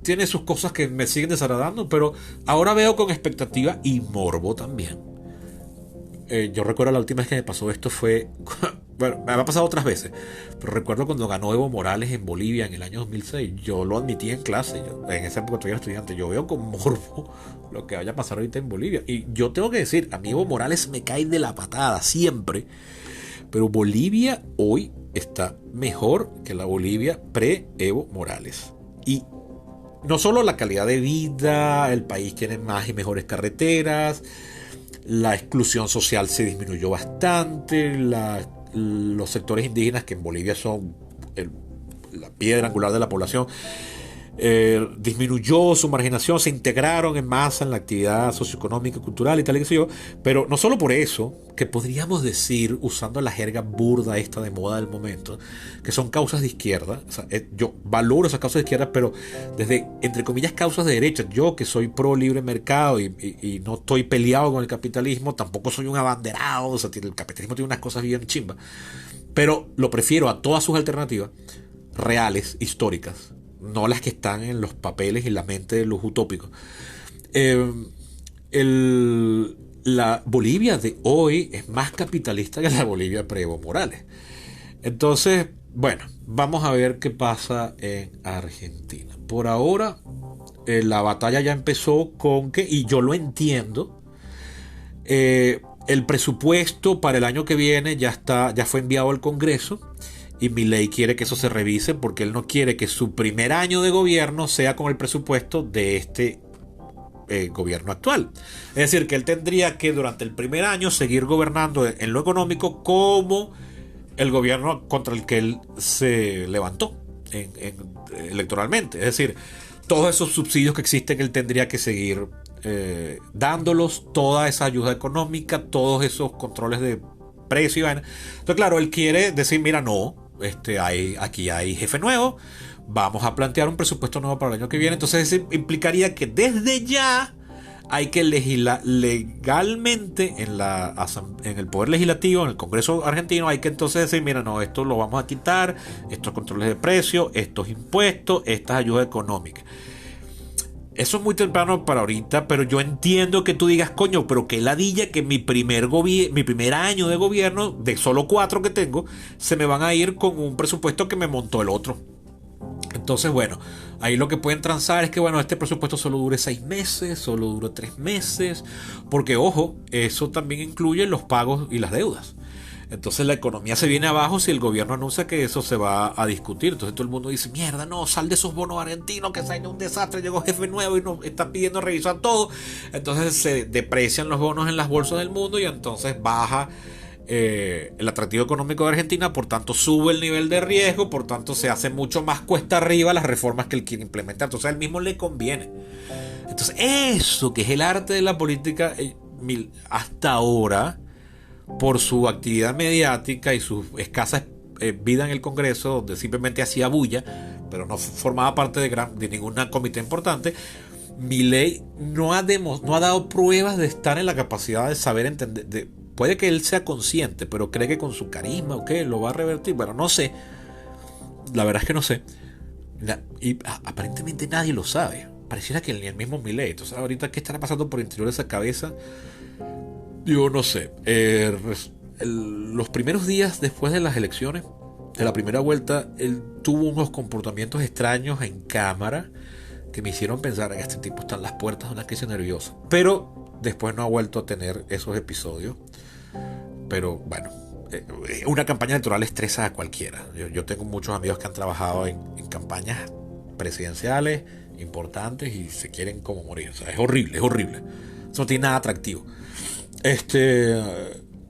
Tiene sus cosas que me siguen desagradando, pero ahora veo con expectativa y morbo también. Yo recuerdo la última vez que me pasó esto fue... Bueno, me ha pasado otras veces, pero recuerdo cuando ganó Evo Morales en Bolivia en el año 2006. Yo lo admití en clase, en esa época todavía era estudiante. Yo veo con morbo lo que vaya a pasar ahorita en Bolivia. Y yo tengo que decir, a mí Evo Morales me cae de la patada siempre. Pero Bolivia hoy está mejor que la Bolivia pre-Evo Morales. Y no solo la calidad de vida, el país tiene más y mejores carreteras, la exclusión social se disminuyó bastante, los sectores indígenas, que en Bolivia son la piedra angular de la población, disminuyó su marginación, se integraron en masa en la actividad socioeconómica, cultural y tal y qué sé yo. Pero no solo por eso, que podríamos decir, usando la jerga burda esta de moda del momento, que son causas de izquierda. O sea, yo valoro esas causas de izquierda, pero desde, entre comillas, causas de derecha. Yo, que soy pro libre mercado y no estoy peleado con el capitalismo, tampoco soy un abanderado. O sea, el capitalismo tiene unas cosas bien chimbas, pero lo prefiero a todas sus alternativas reales, históricas, no las que están en los papeles y la mente de los utópicos. La Bolivia de hoy es más capitalista que la Bolivia pre-Evo Morales. Entonces, bueno, vamos a ver qué pasa en Argentina. Por ahora, la batalla ya empezó con que, y yo lo entiendo, el presupuesto para el año que viene ya fue enviado al Congreso. Y Milei quiere que eso se revise porque él no quiere que su primer año de gobierno sea con el presupuesto de este gobierno actual. Es decir, que él tendría que durante el primer año seguir gobernando en lo económico como el gobierno contra el que él se levantó electoralmente. Es decir, todos esos subsidios que existen él tendría que seguir dándolos, toda esa ayuda económica, todos esos controles de precio y vaina. Entonces, claro, él quiere decir, mira, no, aquí hay jefe nuevo, vamos a plantear un presupuesto nuevo para el año que viene. Entonces eso implicaría que desde ya hay que legislar legalmente en el Poder Legislativo, en el Congreso argentino. Hay que entonces decir, mira, no, esto lo vamos a quitar, estos controles de precios, estos impuestos, estas ayudas económicas. Eso es muy temprano para ahorita, pero yo entiendo que tú digas, coño, pero qué ladilla que mi primer año de gobierno, de solo 4 que tengo, se me van a ir con un presupuesto que me montó el otro. Entonces, bueno, ahí lo que pueden transar es que, bueno, este presupuesto solo dure 6 meses, solo dure 3 meses, porque, ojo, eso también incluye los pagos y las deudas. Entonces la economía se viene abajo si el gobierno anuncia que eso se va a discutir. Entonces todo el mundo dice, mierda, no, sal de esos bonos argentinos, que es un desastre, llegó jefe nuevo y nos está pidiendo revisar todo. Entonces se deprecian los bonos en las bolsas del mundo y entonces baja el atractivo económico de Argentina, por tanto sube el nivel de riesgo, por tanto se hace mucho más cuesta arriba las reformas que él quiere implementar. Entonces a él mismo le conviene. Entonces eso que es el arte de la política, hasta ahora, por su actividad mediática y su escasa vida en el Congreso, donde simplemente hacía bulla, pero no formaba parte de ningún comité importante, Milei no ha dado pruebas de estar en la capacidad de saber entender. Puede que él sea consciente, pero cree que con su carisma o qué lo va a revertir. Bueno, no sé. La verdad es que no sé. Y aparentemente nadie lo sabe. Pareciera que ni el mismo Milei. Entonces, ahorita, ¿qué estará pasando por el interior de esa cabeza? Yo no sé. Los primeros días después de las elecciones, de la primera vuelta, él tuvo unos comportamientos extraños en cámara que me hicieron pensar que este tipo está en las puertas de una crisis nerviosa. Pero después no ha vuelto a tener esos episodios. Pero bueno, una campaña electoral estresa a cualquiera. Yo tengo muchos amigos que han trabajado en campañas presidenciales importantes y se quieren como morir. O sea, es horrible, es horrible. Eso no tiene nada atractivo.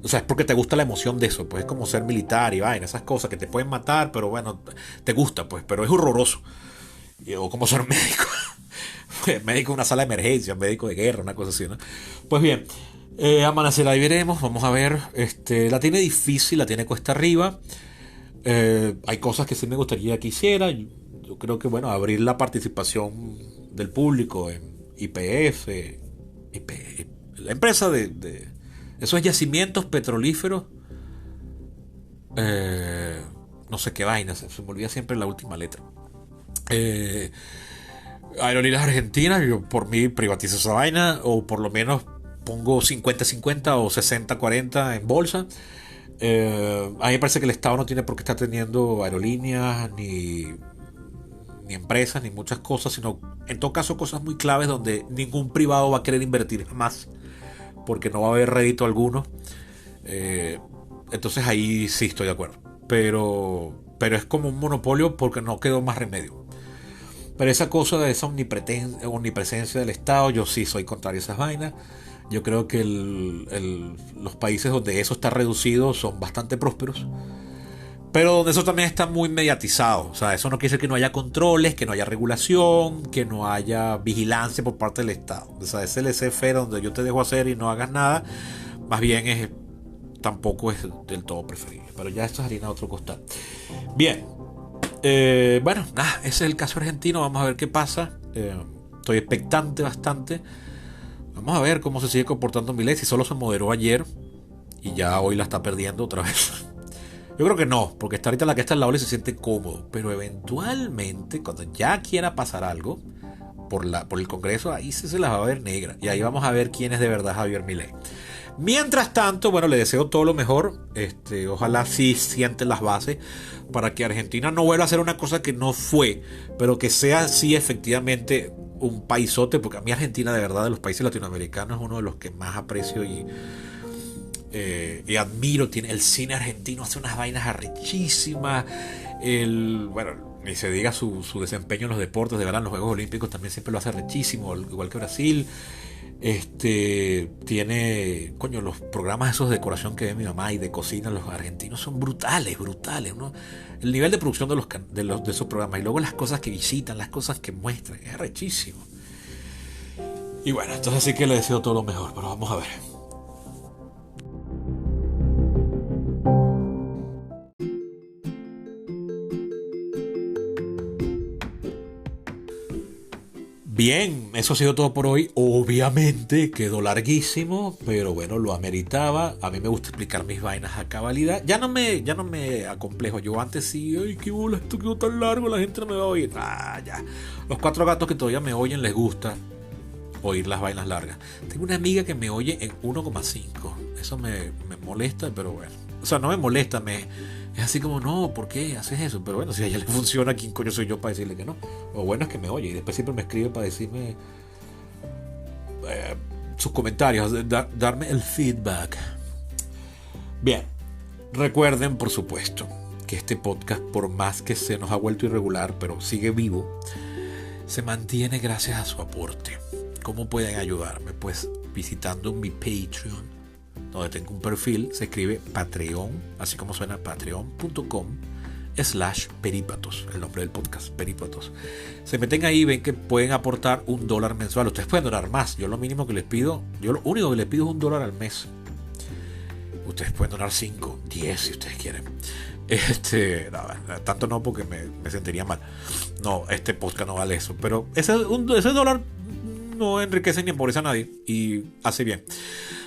O sea, es porque te gusta la emoción de eso. Pues es como ser militar y vaina, esas cosas que te pueden matar, pero bueno, te gusta, pues, pero es horroroso. O como ser médico. Médico en una sala de emergencia, médico de guerra, una cosa así, ¿no? Pues bien, amanecerá y veremos, vamos a ver. La tiene difícil, la tiene cuesta arriba. Hay cosas que sí me gustaría que hiciera. Yo creo que, bueno, abrir la participación del público en YPF, la empresa de esos yacimientos petrolíferos. No sé qué vaina, se me olvida siempre la última letra. Aerolíneas Argentinas, yo por mí privatizo esa vaina, o por lo menos pongo 50-50 o 60-40 en bolsa. A mí me parece que el Estado no tiene por qué estar teniendo aerolíneas, ni empresas, ni muchas cosas, sino en todo caso cosas muy claves donde ningún privado va a querer invertir jamás, porque no va a haber rédito alguno. Entonces ahí sí estoy de acuerdo. Pero es como un monopolio porque no quedó más remedio. Pero esa cosa de esa omnipresencia del Estado, yo sí soy contrario a esas vainas. Yo creo que los países donde eso está reducido son bastante prósperos, pero donde eso también está muy mediatizado. O sea, eso no quiere decir que no haya controles, que no haya regulación, que no haya vigilancia por parte del Estado. O sea, ese laissez-faire donde yo te dejo hacer y no hagas nada, más bien tampoco es del todo preferible. Pero ya esto es harina de otro costal. Bien. Bueno, ese es el caso argentino. Vamos a ver qué pasa. Estoy expectante bastante. Vamos a ver cómo se sigue comportando Milei. Si solo se moderó ayer y ya hoy la está perdiendo otra vez. Yo creo que no, porque está ahorita la que está al lado y se siente cómodo. Pero eventualmente, cuando ya quiera pasar algo por el Congreso, ahí sí se las va a ver negra. Y ahí vamos a ver quién es de verdad Javier Milei. Mientras tanto, bueno, le deseo todo lo mejor. Ojalá sí sienten las bases para que Argentina no vuelva a hacer una cosa que no fue, pero que sea sí efectivamente un paisote, porque a mí Argentina, de verdad, de los países latinoamericanos, es uno de los que más aprecio y admiro. El cine argentino hace unas vainas arrechísimas. Bueno, ni se diga su desempeño en los deportes, de verdad, en los Juegos Olímpicos también siempre lo hace arrechísimo, igual que Brasil. Tiene, los programas esos de decoración que ve mi mamá y de cocina, los argentinos son brutales, ¿no? El nivel de producción de esos programas, y luego las cosas que visitan, las cosas que muestran, es arrechísimo. Y bueno, entonces sí que le deseo todo lo mejor, pero vamos a ver. Bien, eso ha sido todo por hoy. Obviamente quedó larguísimo, pero bueno, lo ameritaba. A mí me gusta explicar mis vainas a cabalidad. Ya no me acomplejo. Yo antes sí, ay, qué bola, esto quedó tan largo, la gente no me va a oír. Ya. Los 4 gatos que todavía me oyen les gusta oír las vainas largas. Tengo una amiga que me oye en 1,5. Eso me molesta, pero bueno. O sea, no me molesta, es así como, no, ¿por qué haces eso? Pero bueno, si a ella le funciona, ¿quién coño soy yo para decirle que no? Lo bueno es que me oye y después siempre me escribe para decirme sus comentarios, darme el feedback. Bien, recuerden, por supuesto, que este podcast, por más que se nos ha vuelto irregular, pero sigue vivo, se mantiene gracias a su aporte. ¿Cómo pueden ayudarme? Pues visitando mi Patreon, donde tengo un perfil, se escribe Patreon, así como suena, patreon.com/perípatos, el nombre del podcast, Perípatos. Se meten ahí y ven que pueden aportar $1 mensual. Ustedes pueden donar más. Yo lo único que les pido es $1 al mes. Ustedes pueden donar 5, 10 si ustedes quieren. No, tanto no, porque me sentiría mal. No, este podcast no vale eso. Pero ese dólar no enriquece ni empobrece a nadie y hace bien.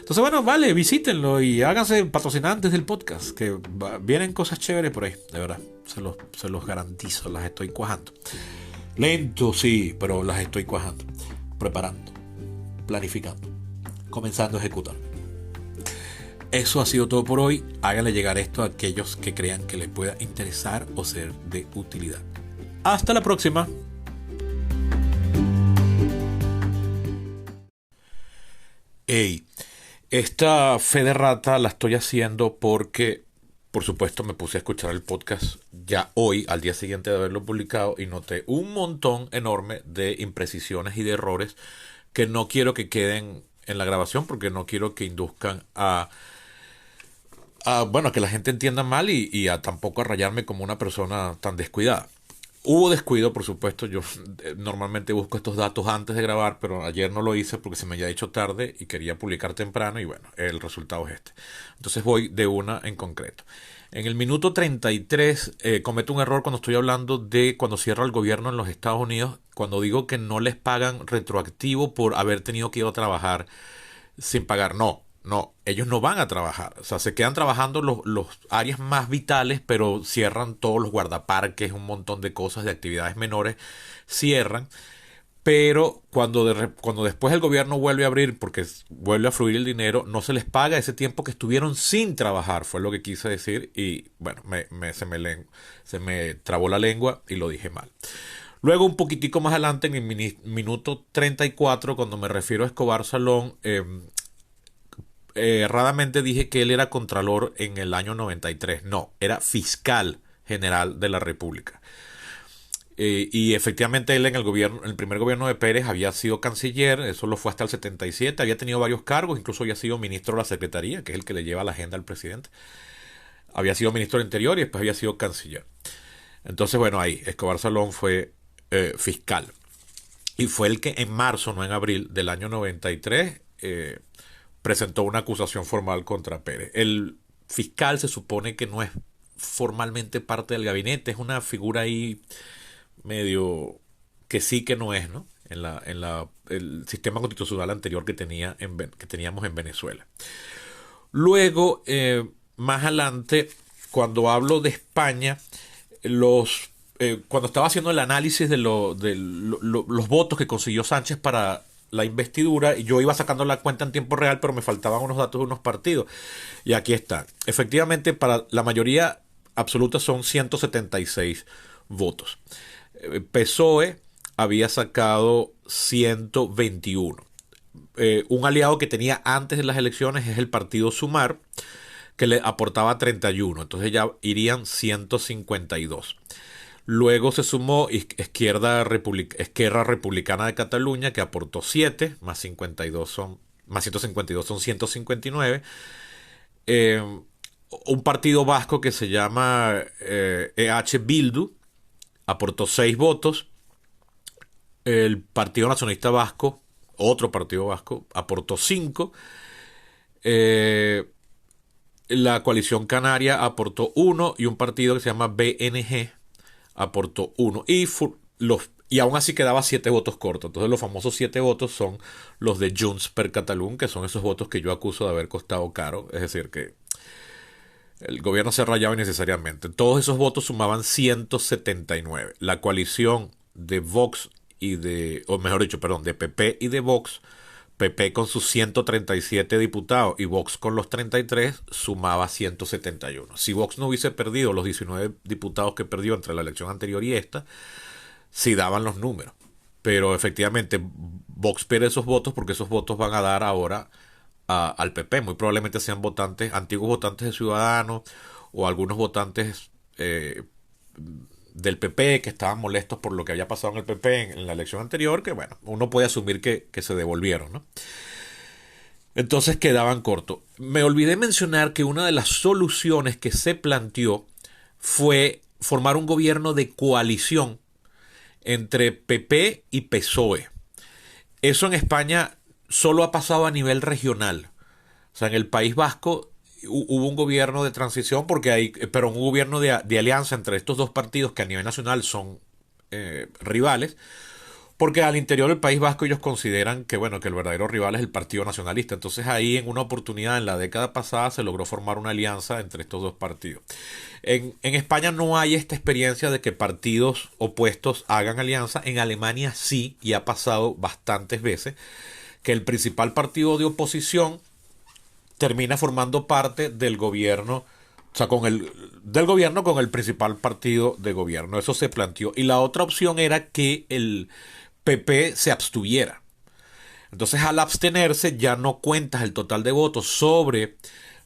Entonces, bueno, vale, visítenlo y háganse patrocinantes del podcast, que vienen cosas chéveres por ahí, de verdad. Se los garantizo, las estoy cuajando. Lento, sí, pero las estoy cuajando. Preparando, planificando, comenzando a ejecutar. Eso ha sido todo por hoy. Háganle llegar esto a aquellos que crean que les pueda interesar o ser de utilidad. Hasta la próxima. Hey, esta fe de rata la estoy haciendo porque, por supuesto, me puse a escuchar el podcast ya hoy, al día siguiente de haberlo publicado, y noté un montón enorme de imprecisiones y de errores que no quiero que queden en la grabación, porque no quiero que induzcan a que la gente entienda mal y a tampoco a rayarme como una persona tan descuidada. Hubo descuido, por supuesto. Yo normalmente busco estos datos antes de grabar, pero ayer no lo hice porque se me había hecho tarde y quería publicar temprano, y bueno, el resultado es este. Entonces voy de una en concreto. En el minuto 33 cometo un error cuando estoy hablando de cuando cierra el gobierno en los Estados Unidos, cuando digo que no les pagan retroactivo por haber tenido que ir a trabajar sin pagar. No, ellos no van a trabajar. O sea, se quedan trabajando los áreas más vitales, pero cierran todos los guardaparques, un montón de cosas, de actividades menores, cierran. Pero cuando después el gobierno vuelve a abrir, porque vuelve a fluir el dinero, no se les paga ese tiempo que estuvieron sin trabajar, fue lo que quise decir. Y bueno, se me trabó la lengua y lo dije mal. Luego, un poquitico más adelante, en el minuto 34, cuando me refiero a Escobar Salón, erradamente dije que él era contralor en el año 93. No, era fiscal general de la República. Y efectivamente él en el primer gobierno de Pérez había sido canciller, eso lo fue hasta el 77, había tenido varios cargos, incluso había sido ministro de la Secretaría, que es el que le lleva la agenda al presidente. Había sido ministro del Interior y después había sido canciller. Entonces, bueno, ahí Escobar Salón fue fiscal. Y fue el que en marzo, no en abril, del año 93, presentó una acusación formal contra Pérez. El fiscal se supone que no es formalmente parte del gabinete, es una figura ahí medio que sí que no es, ¿no? El sistema constitucional anterior que teníamos en Venezuela. Luego, más adelante, cuando hablo de España, cuando estaba haciendo el análisis de los votos que consiguió Sánchez para la investidura, y yo iba sacando la cuenta en tiempo real, pero me faltaban unos datos de unos partidos. Y aquí están. Efectivamente, para la mayoría absoluta son 176 votos. PSOE había sacado 121. Un aliado que tenía antes de las elecciones es el partido Sumar, que le aportaba 31. Entonces ya irían 152. Luego se sumó Esquerra Republicana de Cataluña, que aportó 7, más 152 son 159. Un partido vasco que se llama EH Bildu aportó 6 votos. El Partido Nacionalista Vasco, otro partido vasco, aportó 5. La Coalición Canaria aportó 1 y un partido que se llama BNG aportó 1. Y aún así quedaba 7 votos cortos. Entonces los famosos 7 votos son los de Junts per Catalunya, que son esos votos que yo acuso de haber costado caro. Es decir, que el gobierno se ha rayado innecesariamente. Todos esos votos sumaban 179. La coalición de Vox de PP y de Vox, PP con sus 137 diputados y Vox con los 33, sumaba 171. Si Vox no hubiese perdido los 19 diputados que perdió entre la elección anterior y esta, sí daban los números. Pero efectivamente Vox pierde esos votos porque esos votos van a dar ahora al PP. Muy probablemente sean antiguos votantes de Ciudadanos o algunos votantes del PP que estaban molestos por lo que había pasado en el PP en la elección anterior, que bueno, uno puede asumir que se devolvieron, ¿no? Entonces quedaban cortos. Me olvidé mencionar que una de las soluciones que se planteó fue formar un gobierno de coalición entre PP y PSOE. Eso en España solo ha pasado a nivel regional. O sea, en el País Vasco hubo un gobierno de transición porque hay, pero un gobierno de alianza entre estos dos partidos que a nivel nacional son rivales, porque al interior del País Vasco ellos consideran que bueno, que el verdadero rival es el Partido Nacionalista. Entonces ahí en una oportunidad en la década pasada se logró formar una alianza entre estos dos partidos. En España no hay esta experiencia de que partidos opuestos hagan alianza. En Alemania sí, y ha pasado bastantes veces, que el principal partido de oposición termina formando parte del gobierno, o sea, del gobierno con el principal partido de gobierno. Eso se planteó. Y la otra opción era que el PP se abstuviera. Entonces, al abstenerse, ya no cuentas el total de votos sobre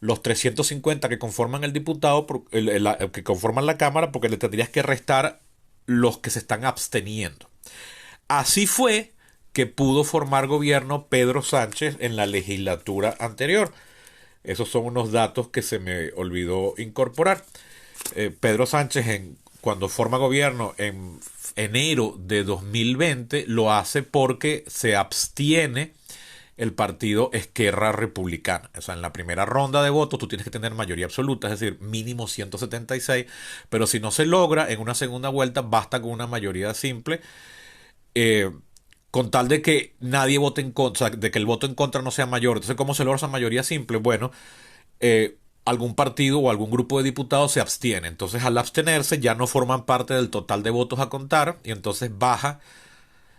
los 350 que conforman el diputado, que conforman la Cámara, porque le tendrías que restar los que se están absteniendo. Así fue que pudo formar gobierno Pedro Sánchez en la legislatura anterior. Esos son unos datos que se me olvidó incorporar. Pedro Sánchez, cuando forma gobierno en enero de 2020, lo hace porque se abstiene el partido Esquerra Republicana. O sea, en la primera ronda de votos tú tienes que tener mayoría absoluta, es decir, mínimo 176, pero si no se logra en una segunda vuelta, basta con una mayoría simple, eh, con tal de que nadie vote en contra, o sea, de que el voto en contra no sea mayor. Entonces, ¿cómo se logra esa mayoría simple? Bueno, algún partido o algún grupo de diputados se abstiene. Entonces, al abstenerse, ya no forman parte del total de votos a contar y entonces baja.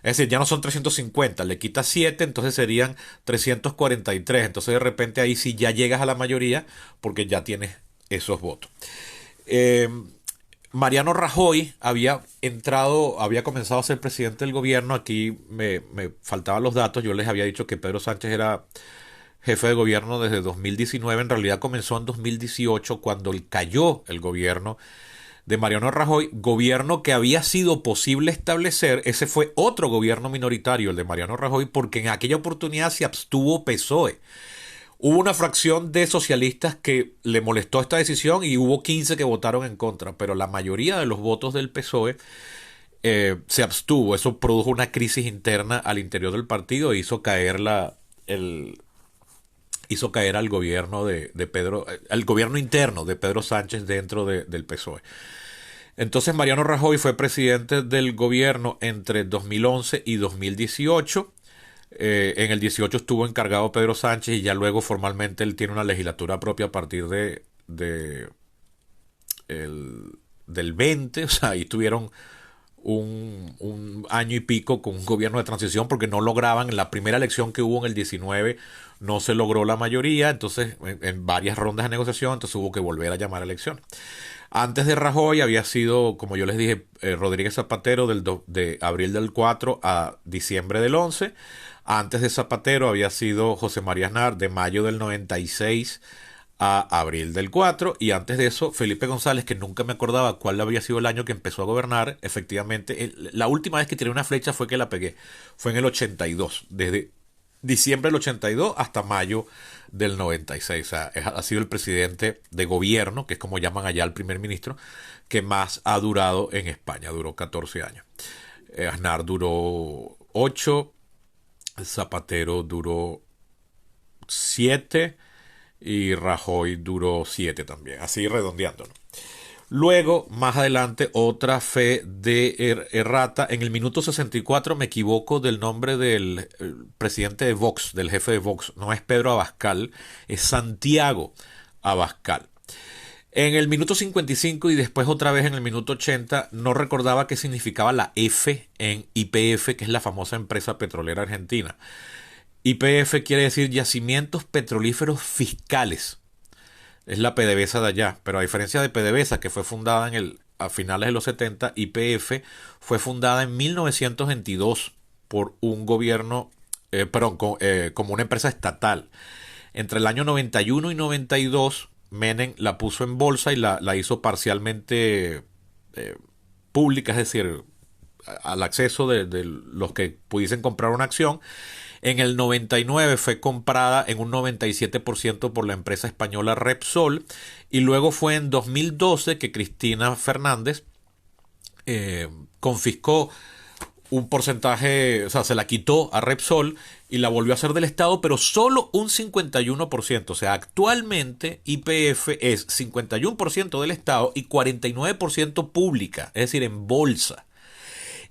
Es decir, ya no son 350, le quitas 7, entonces serían 343. Entonces, de repente ahí sí ya llegas a la mayoría porque ya tienes esos votos. Eh, Mariano Rajoy había comenzado a ser presidente del gobierno. Aquí me faltaban los datos. Yo les había dicho que Pedro Sánchez era jefe de gobierno desde 2019. En realidad comenzó en 2018 cuando cayó el gobierno de Mariano Rajoy, gobierno que había sido posible establecer. Ese fue otro gobierno minoritario, el de Mariano Rajoy, porque en aquella oportunidad se abstuvo PSOE. Hubo una fracción de socialistas que le molestó esta decisión y hubo 15 que votaron en contra, pero la mayoría de los votos del PSOE se abstuvo. Eso produjo una crisis interna al interior del partido e hizo caer al gobierno de Pedro, al gobierno interno de Pedro Sánchez dentro del PSOE. Entonces Mariano Rajoy fue presidente del gobierno entre 2011 y 2018. En el 18 estuvo encargado Pedro Sánchez y ya luego formalmente él tiene una legislatura propia a partir del 20. O sea, ahí tuvieron un año y pico con un gobierno de transición porque no lograban, en la primera elección que hubo en el 19 no se logró la mayoría, entonces en varias rondas de negociación, entonces hubo que volver a llamar a elecciones. Antes de Rajoy había sido, como yo les dije, Rodríguez Zapatero de abril del 4 a diciembre del 11. Antes de Zapatero había sido José María Aznar de mayo del 96 a abril del 4. Y antes de eso, Felipe González, que nunca me acordaba cuál había sido el año que empezó a gobernar. Efectivamente, la última vez que tiré una flecha fue que la pegué. Fue en el 82. Desde diciembre del 82 hasta mayo del 96. O sea, ha sido el presidente de gobierno, que es como llaman allá al primer ministro, que más ha durado en España. Duró 14 años. Aznar duró 8. Zapatero duró 7 y Rajoy duró 7 también, así redondeándolo. Luego, más adelante, otra fe de errata. En el minuto 64 me equivoco del nombre del presidente de Vox, del jefe de Vox. No es Pedro Abascal, es Santiago Abascal. En el minuto 55 y después otra vez en el minuto 80 no recordaba qué significaba la F en YPF, que es la famosa empresa petrolera argentina. YPF quiere decir Yacimientos Petrolíferos Fiscales. Es la PDVSA de allá, pero a diferencia de PDVSA, que fue fundada a finales de los 70, YPF fue fundada en 1922 por un gobierno, como una empresa estatal. Entre el año 91 y 92 Menem la puso en bolsa y la hizo parcialmente pública, es decir, al acceso de los que pudiesen comprar una acción. En el 99 fue comprada en un 97% por la empresa española Repsol. Y luego fue en 2012 que Cristina Fernández confiscó un porcentaje, o sea, se la quitó a Repsol y la volvió a hacer del Estado, pero solo un 51%. O sea, actualmente YPF es 51% del Estado y 49% pública, es decir, en bolsa.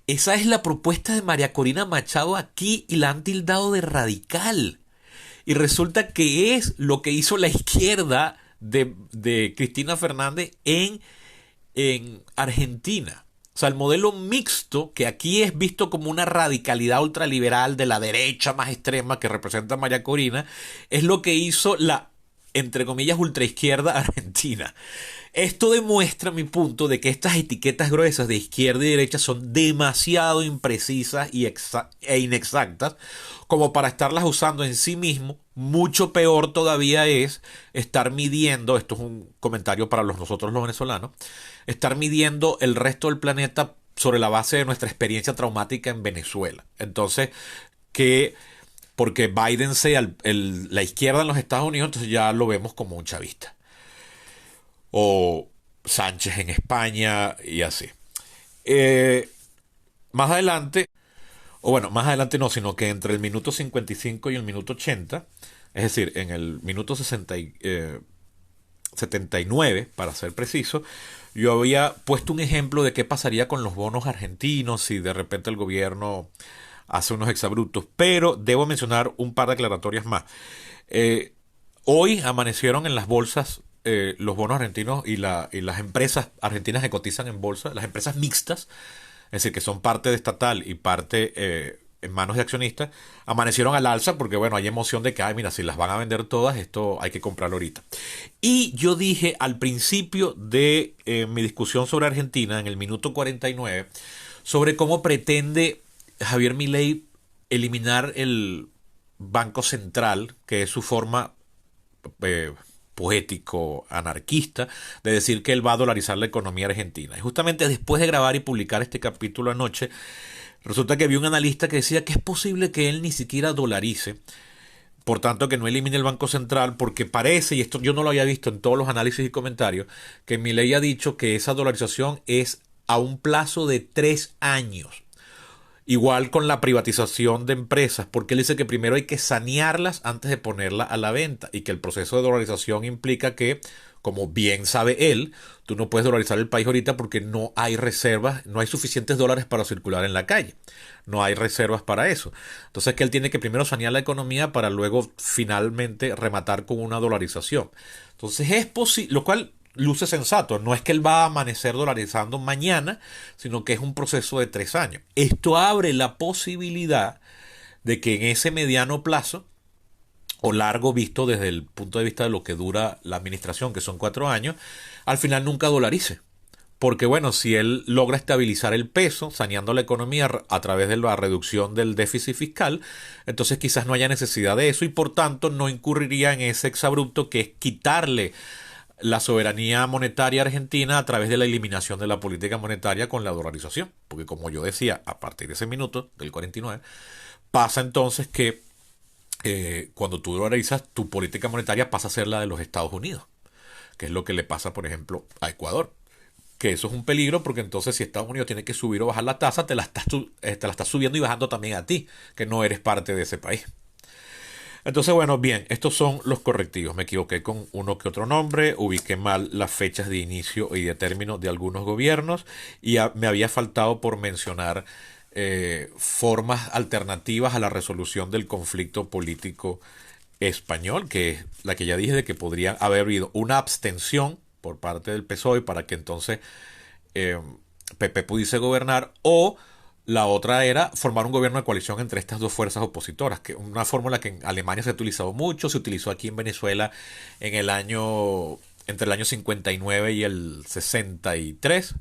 Esa es la propuesta de María Corina Machado aquí y la han tildado de radical. Y resulta que es lo que hizo la izquierda de Cristina Fernández en Argentina. O sea, el modelo mixto, que aquí es visto como una radicalidad ultraliberal de la derecha más extrema que representa María Corina, es lo que hizo la, entre comillas, ultraizquierda argentina. Esto demuestra mi punto de que estas etiquetas gruesas de izquierda y derecha son demasiado imprecisas e inexactas como para estarlas usando en sí mismo. Mucho peor todavía es estar midiendo, esto es un comentario para nosotros los venezolanos, estar midiendo el resto del planeta sobre la base de nuestra experiencia traumática en Venezuela. Entonces, que porque Biden sea la izquierda en los Estados Unidos, entonces ya lo vemos como un chavista. O Sánchez en España y así. Más adelante, o bueno, más adelante no, sino que entre el minuto 55 y el minuto 80, es decir, en el minuto 79, para ser preciso, yo había puesto un ejemplo de qué pasaría con los bonos argentinos si de repente el gobierno hace unos exabruptos, pero debo mencionar un par de aclaratorias más. Hoy amanecieron en las bolsas los bonos argentinos y las empresas argentinas que cotizan en bolsa, las empresas mixtas, es decir, que son parte de estatal y parte en manos de accionistas, amanecieron al alza porque, bueno, hay emoción de que, ay, mira, si las van a vender todas, esto hay que comprarlo ahorita. Y yo dije al principio de mi discusión sobre Argentina, en el minuto 49, sobre cómo pretende Javier Milei eliminar el Banco Central, que es su forma poético, anarquista, de decir que él va a dolarizar la economía argentina. Y justamente después de grabar y publicar este capítulo anoche, resulta que vi un analista que decía que es posible que él ni siquiera dolarice, por tanto que no elimine el Banco Central, porque parece, y esto yo no lo había visto en todos los análisis y comentarios, que Milei ha dicho que esa dolarización es a un plazo de 3 años. Igual con la privatización de empresas, porque él dice que primero hay que sanearlas antes de ponerlas a la venta y que el proceso de dolarización implica que, como bien sabe él, tú no puedes dolarizar el país ahorita porque no hay reservas, no hay suficientes dólares para circular en la calle. No hay reservas para eso. Entonces que él tiene que primero sanear la economía para luego finalmente rematar con una dolarización. Entonces es posible, lo cual luce sensato. No es que él va a amanecer dolarizando mañana, sino que es un proceso de 3 años. Esto abre la posibilidad de que en ese mediano plazo, o largo visto desde el punto de vista de lo que dura la administración, que son 4 años, al final nunca dolarice. Porque bueno, si él logra estabilizar el peso, saneando la economía a través de la reducción del déficit fiscal, entonces quizás no haya necesidad de eso y por tanto no incurriría en ese exabrupto que es quitarle la soberanía monetaria argentina a través de la eliminación de la política monetaria con la dolarización. Porque como yo decía, a partir de ese minuto, del 49, pasa entonces que cuando tú dolarizas, tu política monetaria pasa a ser la de los Estados Unidos, que es lo que le pasa, por ejemplo, a Ecuador. Que eso es un peligro porque entonces si Estados Unidos tiene que subir o bajar la tasa, te la estás subiendo y bajando también a ti, que no eres parte de ese país. Entonces, bueno, bien, estos son los correctivos. Me equivoqué con uno que otro nombre, ubiqué mal las fechas de inicio y de término de algunos gobiernos y me había faltado por mencionar formas alternativas a la resolución del conflicto político español, que es la que ya dije de que podría haber habido una abstención por parte del PSOE para que entonces PP pudiese gobernar, o la otra era formar un gobierno de coalición entre estas dos fuerzas opositoras, que una fórmula que en Alemania se ha utilizado mucho, se utilizó aquí en Venezuela en el año entre el año 59 y el 63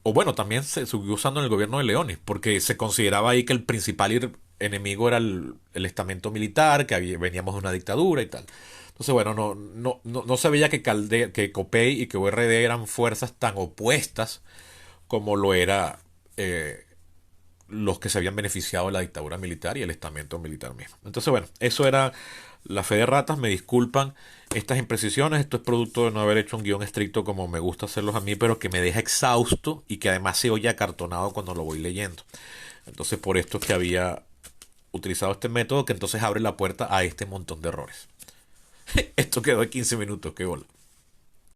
o bueno, también se siguió usando en el gobierno de Leones, porque se consideraba ahí que el principal enemigo era el estamento militar, que veníamos de una dictadura y tal. Entonces, bueno, no se veía que COPEI y que URD eran fuerzas tan opuestas como lo era los que se habían beneficiado de la dictadura militar y el estamento militar mismo. Entonces, bueno, eso era la fe de ratas. Me disculpan estas imprecisiones. Esto es producto de no haber hecho un guión estricto como me gusta hacerlos a mí, pero que me deja exhausto y que además se oye acartonado cuando lo voy leyendo. Entonces, por esto es que había utilizado este método que entonces abre la puerta a este montón de errores. Esto quedó de 15 minutos, qué bola.